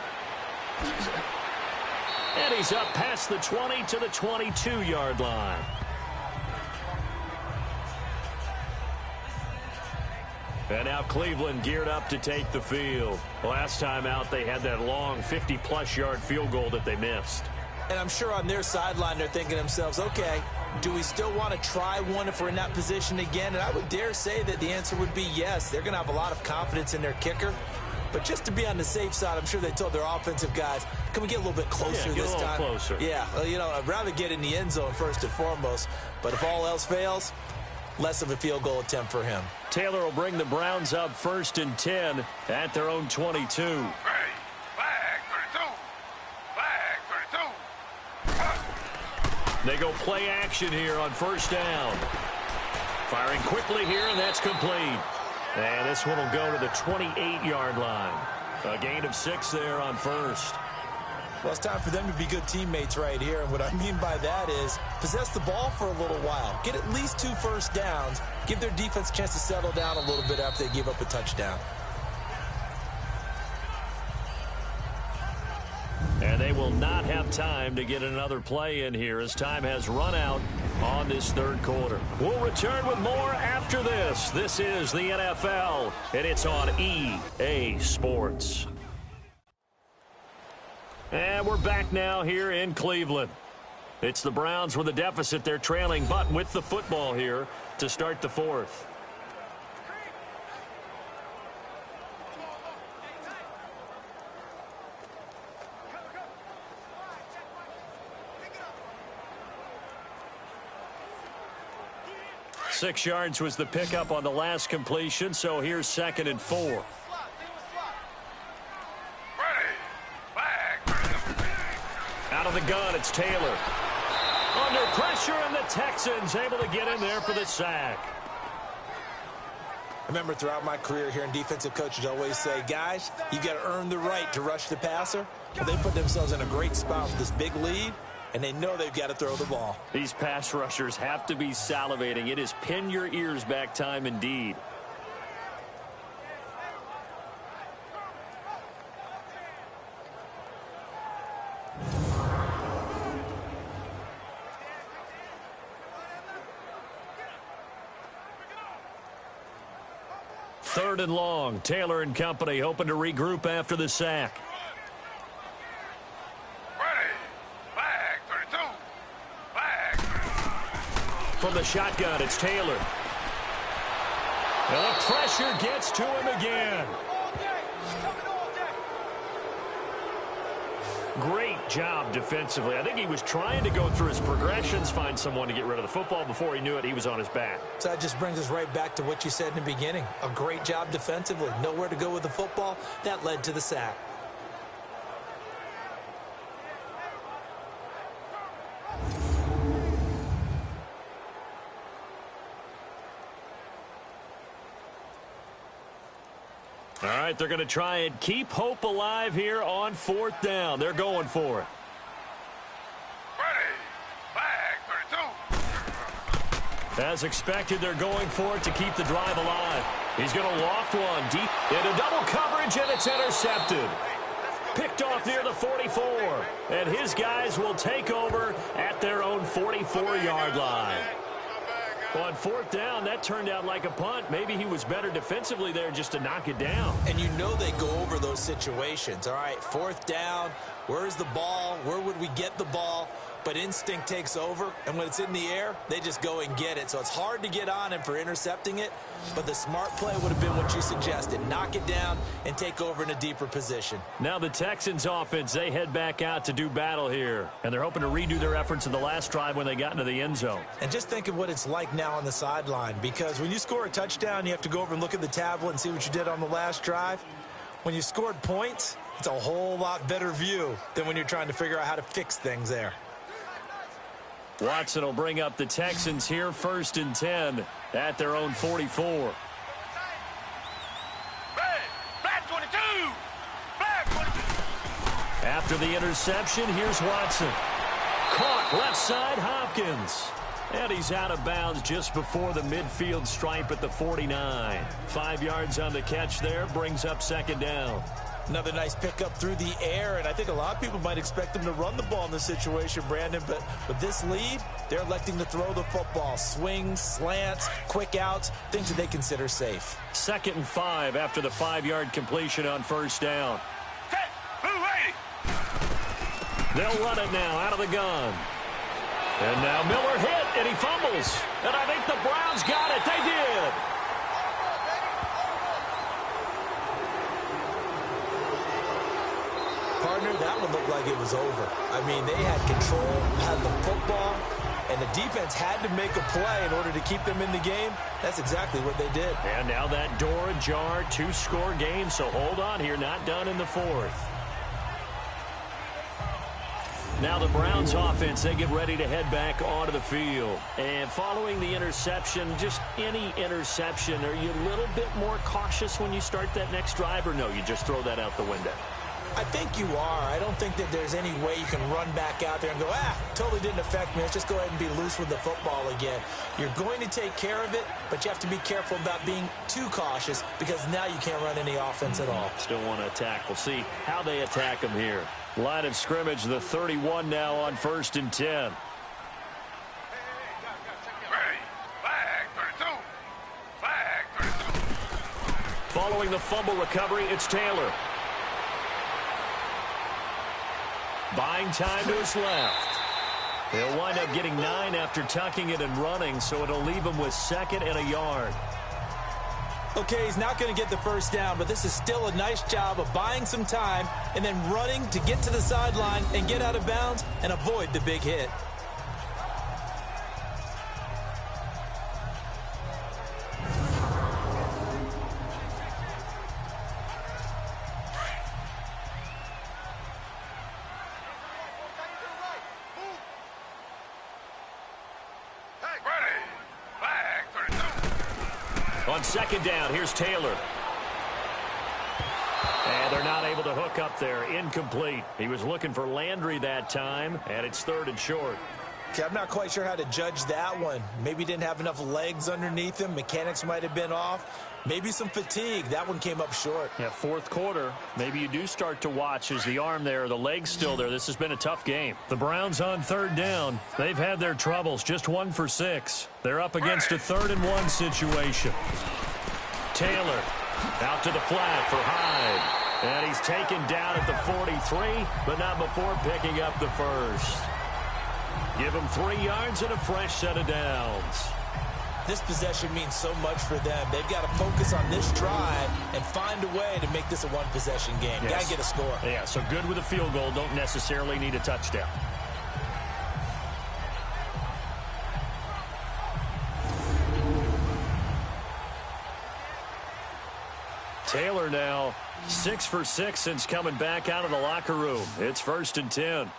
Speaker 2: And he's up past the 20 to the 22-yard line. And now Cleveland geared up to take the field. Last time out, they had that long 50-plus yard field goal that they missed.
Speaker 3: And I'm sure on their sideline they're thinking to themselves, okay, do we still want to try one if we're in that position again? And I would dare say that the answer would be yes. They're going to have a lot of confidence in their kicker. But just to be on the safe side, I'm sure they told their offensive guys, can we get a little bit closer this time?
Speaker 2: Get a little closer.
Speaker 3: Yeah, well, you know, I'd rather get in the end zone first and foremost. But if all else fails, less of a field goal attempt for him.
Speaker 2: Taylor will bring the Browns up 1st and 10 at their own 22. They go play action here on 1st down. Firing quickly here, and that's complete. And this one will go to the 28-yard line. A gain of 6 there on 1st.
Speaker 3: Well, it's time for them to be good teammates right here. And what I mean by that is possess the ball for a little while. Get at least 2 first downs. Give their defense a chance to settle down a little bit after they give up a touchdown.
Speaker 2: And they will not have time to get another play in here as time has run out on this third quarter. We'll return with more after this. This is the NFL, and it's on EA Sports. And we're back now here in Cleveland. It's the Browns with a deficit. They're trailing, but with the football here to start the fourth. Six yards was the pickup on the last completion, so here's 2nd and 4. Out of the gun, it's Taylor. Under pressure, and the Texans able to get in there for the sack.
Speaker 3: I remember throughout my career hearing defensive coaches always say, guys, you got to earn the right to rush the passer. Well, they put themselves in a great spot with this big lead, and they know they've got to throw the ball.
Speaker 2: These pass rushers have to be salivating. It is pin your ears back time indeed. Third and long. Taylor and company hoping to regroup after the sack. From the shotgun, it's Taylor. The pressure gets to him again. Great job defensively. I think he was trying to go through his progressions, find someone to get rid of the football. Before he knew it, he was on his back.
Speaker 3: So that just brings us right back to what you said in the beginning. A great job defensively. Nowhere to go with the football. That led to the sack.
Speaker 2: All right, they're going to try and keep hope alive here on 4th down. They're going for it. As expected, they're going for it to keep the drive alive. He's going to loft one deep into double coverage, and it's intercepted. Picked off near the 44. And his guys will take over at their own 44-yard line. On 4th down, that turned out like a punt. Maybe he was better defensively there just to knock it down.
Speaker 3: And you know they go over those situations. All right, 4th down, where's the ball? Where would we get the ball? But instinct takes over, and when it's in the air, they just go and get it. So it's hard to get on him for intercepting it, but the smart play would have been what you suggested. Knock it down and take over in a deeper position.
Speaker 2: Now the Texans offense, they head back out to do battle here, and they're hoping to redo their efforts in the last drive when they got into the end zone.
Speaker 3: And just think of what it's like now on the sideline, because when you score a touchdown, you have to go over and look at the tablet and see what you did on the last drive. When you scored points, it's a whole lot better view than when you're trying to figure out how to fix things there.
Speaker 2: Watson will bring up the Texans here, 1st and 10 at their own 44.
Speaker 5: Black 22! Black 22!
Speaker 2: After the interception, here's Watson. Caught left side, Hopkins. And he's out of bounds just before the midfield stripe at the 49. 5 yards on the catch there, brings up 2nd down.
Speaker 3: Another nice pickup through the air, and I think a lot of people might expect them to run the ball in this situation, Brandon, but with this lead, they're electing to throw the football. Swings, slants, quick outs, things that they consider safe.
Speaker 2: 2nd and 5 after the 5-yard completion on 1st down. They'll run it now out of the gun. And now Miller hit, and he fumbles. And I think the Browns got it. They did.
Speaker 3: Partner, that one looked like it was over. I mean, they had control, had the football, and the defense had to make a play in order to keep them in the game. That's exactly what they did.
Speaker 2: And now that door ajar, 2-score game, so hold on here, not done in the 4th. Now the Browns offense, they get ready to head back onto the field. And following the interception, just any interception, are you a little bit more cautious when you start that next drive, or no, you just throw that out the window?
Speaker 3: I think you are. I don't think that there's any way you can run back out there and go, totally didn't affect me. Let's just go ahead and be loose with the football again. You're going to take care of it, but you have to be careful about being too cautious because now you can't run any offense at all.
Speaker 2: Still want to attack. We'll see how they attack them here. Line of scrimmage, the 31 now on 1st and 10. Following the fumble recovery, it's Taylor. Buying time to his left. He'll wind up getting 9 after tucking it and running, so it'll leave him with 2nd and a yard.
Speaker 3: Okay, he's not going to get the first down, but this is still a nice job of buying some time and then running to get to the sideline and get out of bounds and avoid the big hit.
Speaker 2: On 2nd down, here's Taylor. And they're not able to hook up there. Incomplete. He was looking for Landry that time, and it's 3rd and short.
Speaker 3: Okay, I'm not quite sure how to judge that one. Maybe didn't have enough legs underneath him. Mechanics might have been off. Maybe some fatigue. That one came up short.
Speaker 2: Yeah, 4th quarter. Maybe you do start to watch as the arm there, the leg's still there. This has been a tough game. The Browns on 3rd down. They've had their troubles. Just 1 for 6. They're up against a 3rd and 1 situation. Taylor out to the flat for Hyde. And he's taken down at the 43, but not before picking up the first. Give him 3 yards and a fresh set of downs.
Speaker 3: This possession means so much for them. They've got to focus on this drive and find a way to make this a one-possession game.
Speaker 2: Yes.
Speaker 3: Got to get a score.
Speaker 2: Yeah, so good with a field goal. Don't necessarily need a touchdown. Taylor now 6 for 6 since coming back out of the locker room. It's 1st and 10.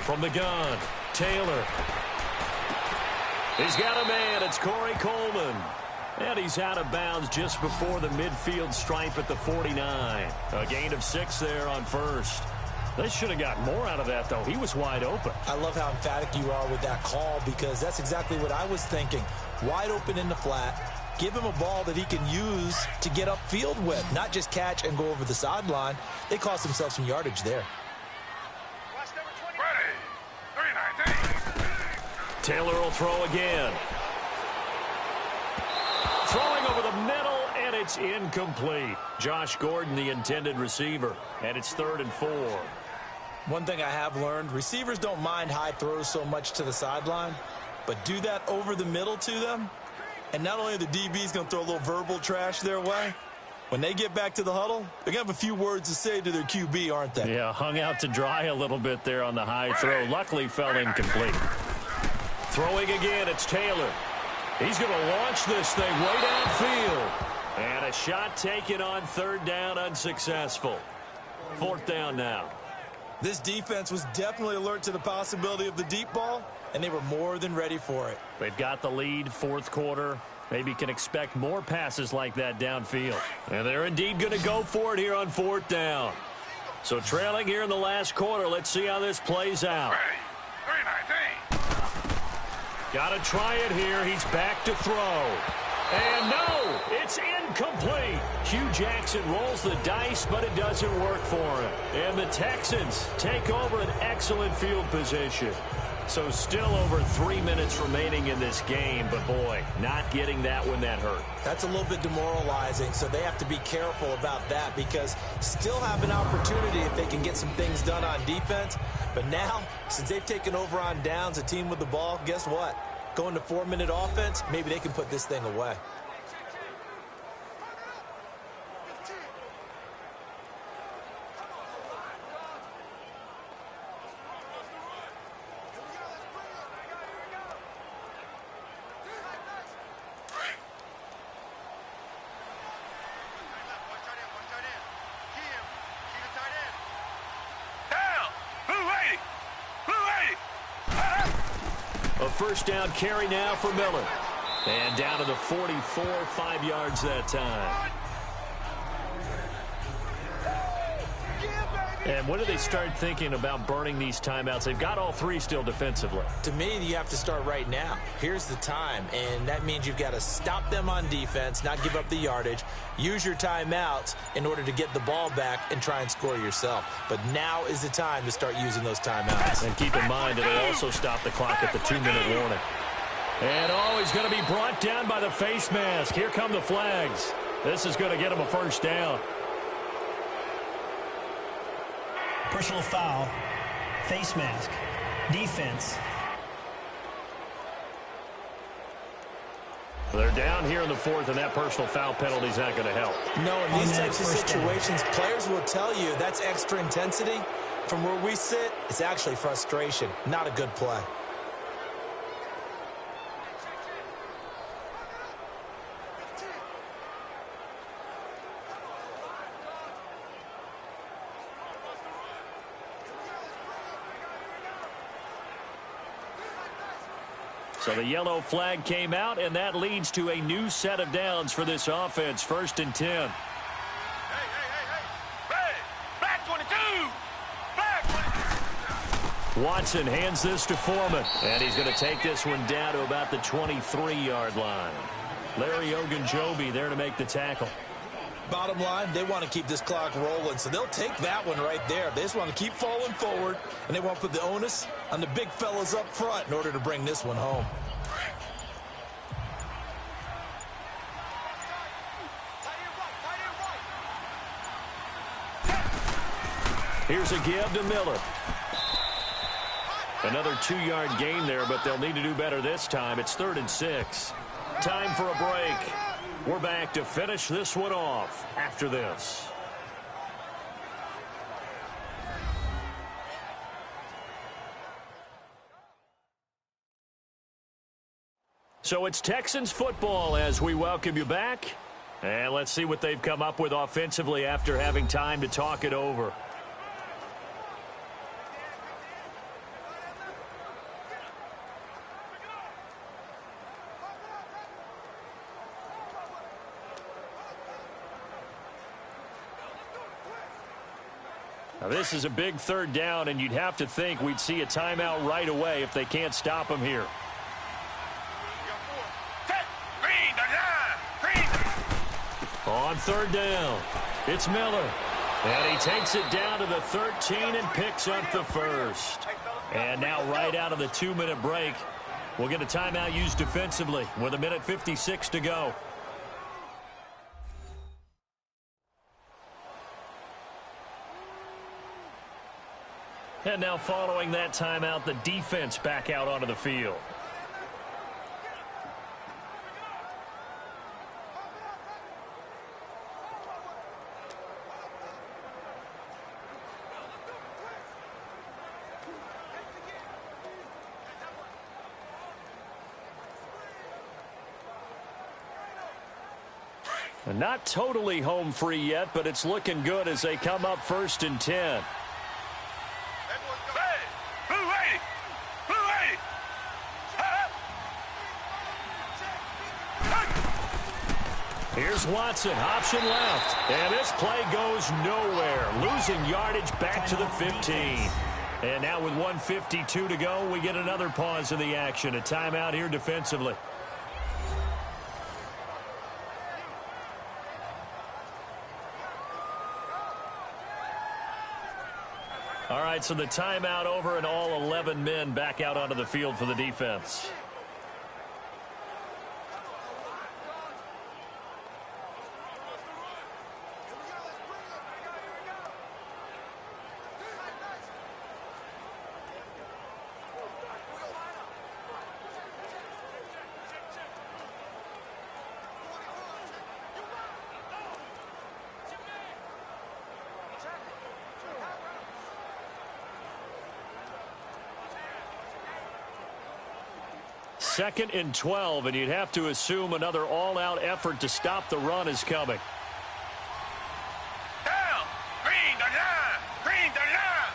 Speaker 2: From the gun, Taylor. He's got a man. It's Corey Coleman. And he's out of bounds just before the midfield stripe at the 49. A gain of 6 there on first. They should have got more out of that, though. He was wide open.
Speaker 3: I love how emphatic you are with that call because that's exactly what I was thinking. Wide open in the flat. Give him a ball that he can use to get upfield with, not just catch and go over the sideline. They cost themselves some yardage there.
Speaker 5: Ready. 3-19.
Speaker 2: Taylor will throw again. Throwing over the middle, and it's incomplete. Josh Gordon, the intended receiver, and it's 3rd and 4.
Speaker 3: One thing I have learned, receivers don't mind high throws so much to the sideline, but do that over the middle to them, and not only are the DBs going to throw a little verbal trash their way, when they get back to the huddle, they're going to have a few words to say to their QB, aren't they?
Speaker 2: Yeah, hung out to dry a little bit there on the high throw. Luckily fell incomplete. Throwing again, it's Taylor. He's going to launch this thing way downfield. And a shot taken on 3rd down, unsuccessful. 4th down now.
Speaker 3: This defense was definitely alert to the possibility of the deep ball, and they were more than ready for it.
Speaker 2: They've got the lead, 4th quarter. Maybe can expect more passes like that downfield. And they're indeed going to go for it here on 4th down. So trailing here in the last quarter. Let's see how this plays out.
Speaker 5: Ready. 3-19.
Speaker 2: Got to try it here. He's back to throw. And no, it's incomplete. Hugh Jackson rolls the dice, but it doesn't work for him. And the Texans take over an excellent field position. So still over 3 minutes remaining in this game, but boy, not getting that one that hurt.
Speaker 3: That's a little bit demoralizing, so they have to be careful about that because still have an opportunity if they can get some things done on defense. But now, since they've taken over on downs, a team with the ball, guess what? Going to 4-minute offense, maybe they can put this thing away.
Speaker 2: A first down carry now for Miller. And down to the 44, 5 yards that time. And when do they start thinking about burning these timeouts? They've got all 3 still defensively.
Speaker 3: To me, you have to start right now. Here's the time, and that means you've got to stop them on defense, not give up the yardage, use your timeouts in order to get the ball back and try and score yourself. But now is the time to start using those timeouts.
Speaker 2: And keep in mind, it'll also stop the clock at the 2-minute warning. And he's going to be brought down by the face mask. Here come the flags. This is going to get him a first down.
Speaker 4: Personal foul, face mask, defense.
Speaker 2: They're down here in the 4th, and that personal foul penalty is not going to help.
Speaker 3: No, in these types of situations, players will tell you that's extra intensity. From where we sit, it's actually frustration, not a good play.
Speaker 2: So the yellow flag came out, and that leads to a new set of downs for this offense. 1st and 10.
Speaker 5: Hey. Ready. Black 22. Black 22.
Speaker 2: Watson hands this to Foreman, and he's going to take this one down to about the 23-yard line. Larry Ogunjobi there to make the tackle.
Speaker 3: Bottom line, they want to keep this clock rolling, so they'll take that one right there. They just want to keep falling forward, and they want to put the onus on the big fellas up front in order to bring this one home.
Speaker 2: Here's a give to Miller. Another 2-yard gain there, but they'll need to do better this time. It's 3rd and 6. Time for a break. We're back to finish this one off after this. So it's Texans football as we welcome you back. And let's see what they've come up with offensively after having time to talk it over. Now, this is a big third down, and you'd have to think we'd see a timeout right away if they can't stop him here. On third down, it's Miller. And he takes it down to the 13 and picks up the first. And now right out of the 2-minute break, we'll get a timeout used defensively with 1:56 to go. And now following that timeout, the defense back out onto the field. Not totally home free yet, but it's looking good as they come up 1st and 10. Here's Watson, option left, and this play goes nowhere, losing yardage back to the 15. And now with 1:52 to go, we get another pause in the action, a timeout here defensively. All right, so the timeout over and all 11 men back out onto the field for the defense. Second and 12, and you'd have to assume another all-out effort to stop the run is coming.
Speaker 5: Down! Green the line! Green the line!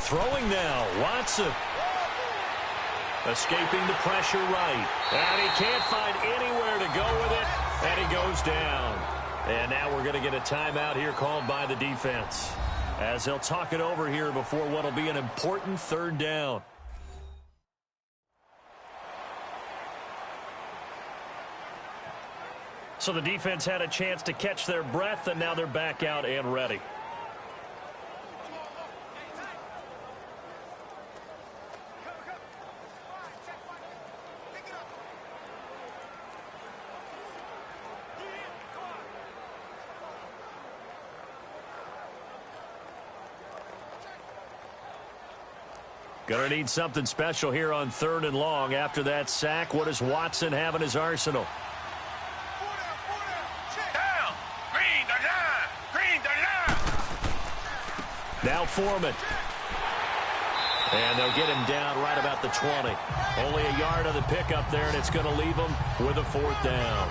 Speaker 2: Throwing now, Watson. Escaping the pressure right. And he can't find anywhere to go with it, and he goes down. And now we're going to get a timeout here called by the defense, as they'll talk it over here before what will be an important third down. So the defense had a chance to catch their breath, and now they're back out and ready. Gonna need something special here on 3rd and long. After that sack, what does Watson have in his arsenal? Now Foreman. And they'll get him down right about the 20. Only a yard on the pickup there, and it's going to leave him with a 4th down.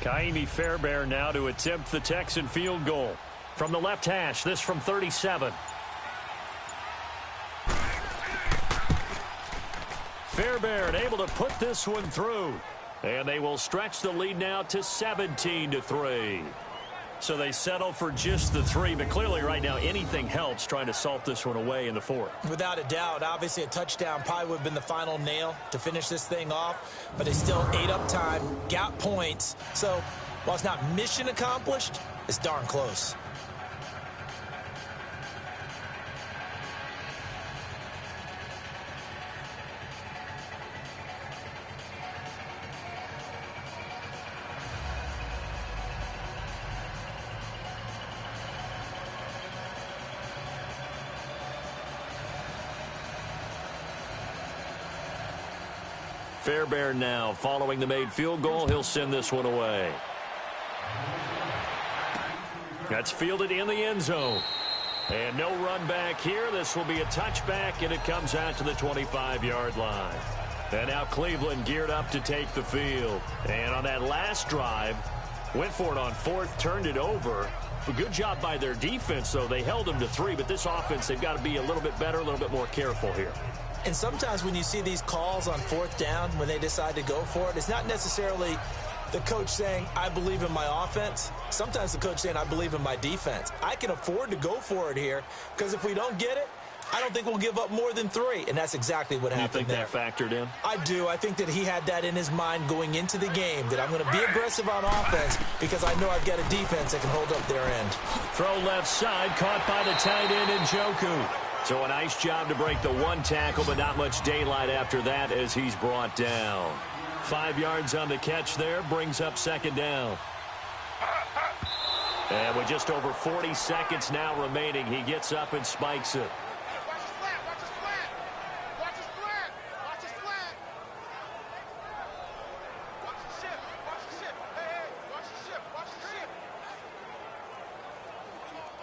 Speaker 2: Kaimi Fairbairn now to attempt the Texan field goal. From the left hash, this from 37. Fairbairn able to put this one through. And they will stretch the lead now to 17-3. So they settle for just the 3, but clearly right now anything helps trying to salt this one away in the 4th.
Speaker 3: Without a doubt, obviously a touchdown probably would have been the final nail to finish this thing off, but they still ate up time, got points. So while it's not mission accomplished, it's darn close.
Speaker 2: Fairbairn now following the made field goal. He'll send this one away. That's fielded in the end zone. And no run back here. This will be a touchback, and it comes out to the 25-yard line. And now Cleveland geared up to take the field. And on that last drive, Went for it on fourth, turned it over. A good job by their defense, though. They held them to 3, but this offense, they've got to be a little bit better, a little bit more careful here.
Speaker 3: And sometimes when you see these calls on fourth down, when they decide to go for it, it's not necessarily the coach saying, I believe in my offense. Sometimes the coach saying, I believe in my defense. I can afford to go for it here because if we don't get it, I don't think we'll give up more than 3. And that's exactly what happened there.
Speaker 2: You think that factored in?
Speaker 3: I do. I think that he had that in his mind going into the game, that I'm going to be aggressive on offense because I know I've got a defense that can hold up their end.
Speaker 2: Throw left side, caught by the tight end Njoku. So a nice job to break the 1 tackle, but not much daylight after that as he's brought down. 5 yards on the catch there, brings up 2nd down. And with just over 40 seconds now remaining, he gets up and spikes it.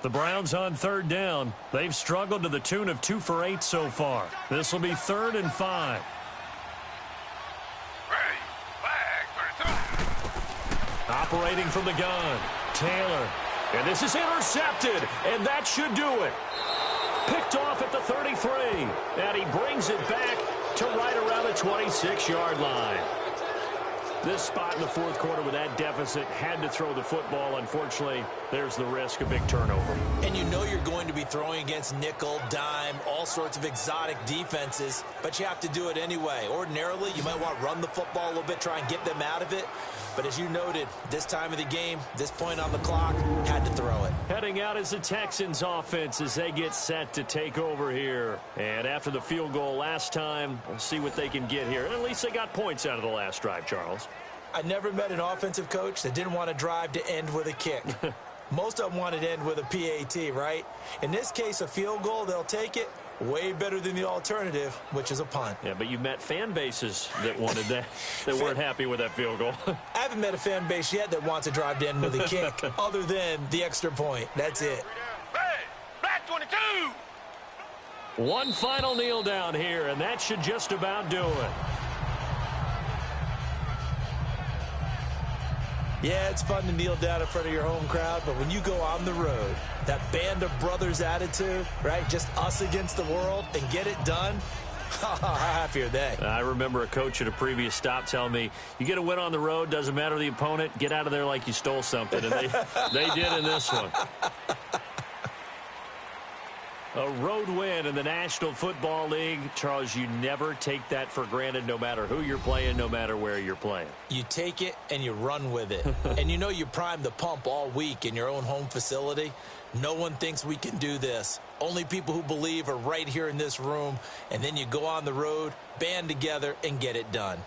Speaker 2: The Browns on 3rd down. They've struggled to the tune of 2 for 8 so far. This will be 3rd and 5. Operating from the gun, Taylor. And this is intercepted, and that should do it. Picked off at the 33, and he brings it back to right around the 26-yard line. This spot in the 4th quarter with that deficit, had to throw the football. Unfortunately, there's the risk of big turnover.
Speaker 3: And you know you're going to be throwing against nickel, dime, all sorts of exotic defenses, but you have to do it anyway. Ordinarily, you might want to run the football a little bit, try and get them out of it. But as you noted, this time of the game, this point on the clock, had to throw it.
Speaker 2: Heading out is the Texans offense as they get set to take over here. And after the field goal last time, we'll see what they can get here. At least they got points out of the last drive, Charles.
Speaker 3: I never met an offensive coach that didn't want to drive to end with a kick. Most of them wanted to end with a PAT, right? In this case, a field goal, they'll take it. Way better than the alternative, which is a punt.
Speaker 2: Yeah, but you met fan bases that wanted that, that weren't happy with that field goal.
Speaker 3: I haven't met a fan base yet that wants to drive to end with a kick other than the extra point. That's it.
Speaker 5: Hey, Black 22!
Speaker 2: One final kneel down here, and that should just about do it.
Speaker 3: Yeah, it's fun to kneel down in front of your home crowd, but when you go on the road, that band of brothers attitude, right? Just us against the world and get it done. How happy are they?
Speaker 2: I remember a coach at a previous stop telling me, you get a win on the road, doesn't matter the opponent, get out of there like you stole something. And they did in this one. A road win in the National Football League. Charles, you never take that for granted no matter who you're playing, no matter where you're playing.
Speaker 3: You take it and you run with it. And you know you prime the pump all week in your own home facility. No one thinks we can do this. Only people who believe are right here in this room. And then you go on the road, band together, and get it done.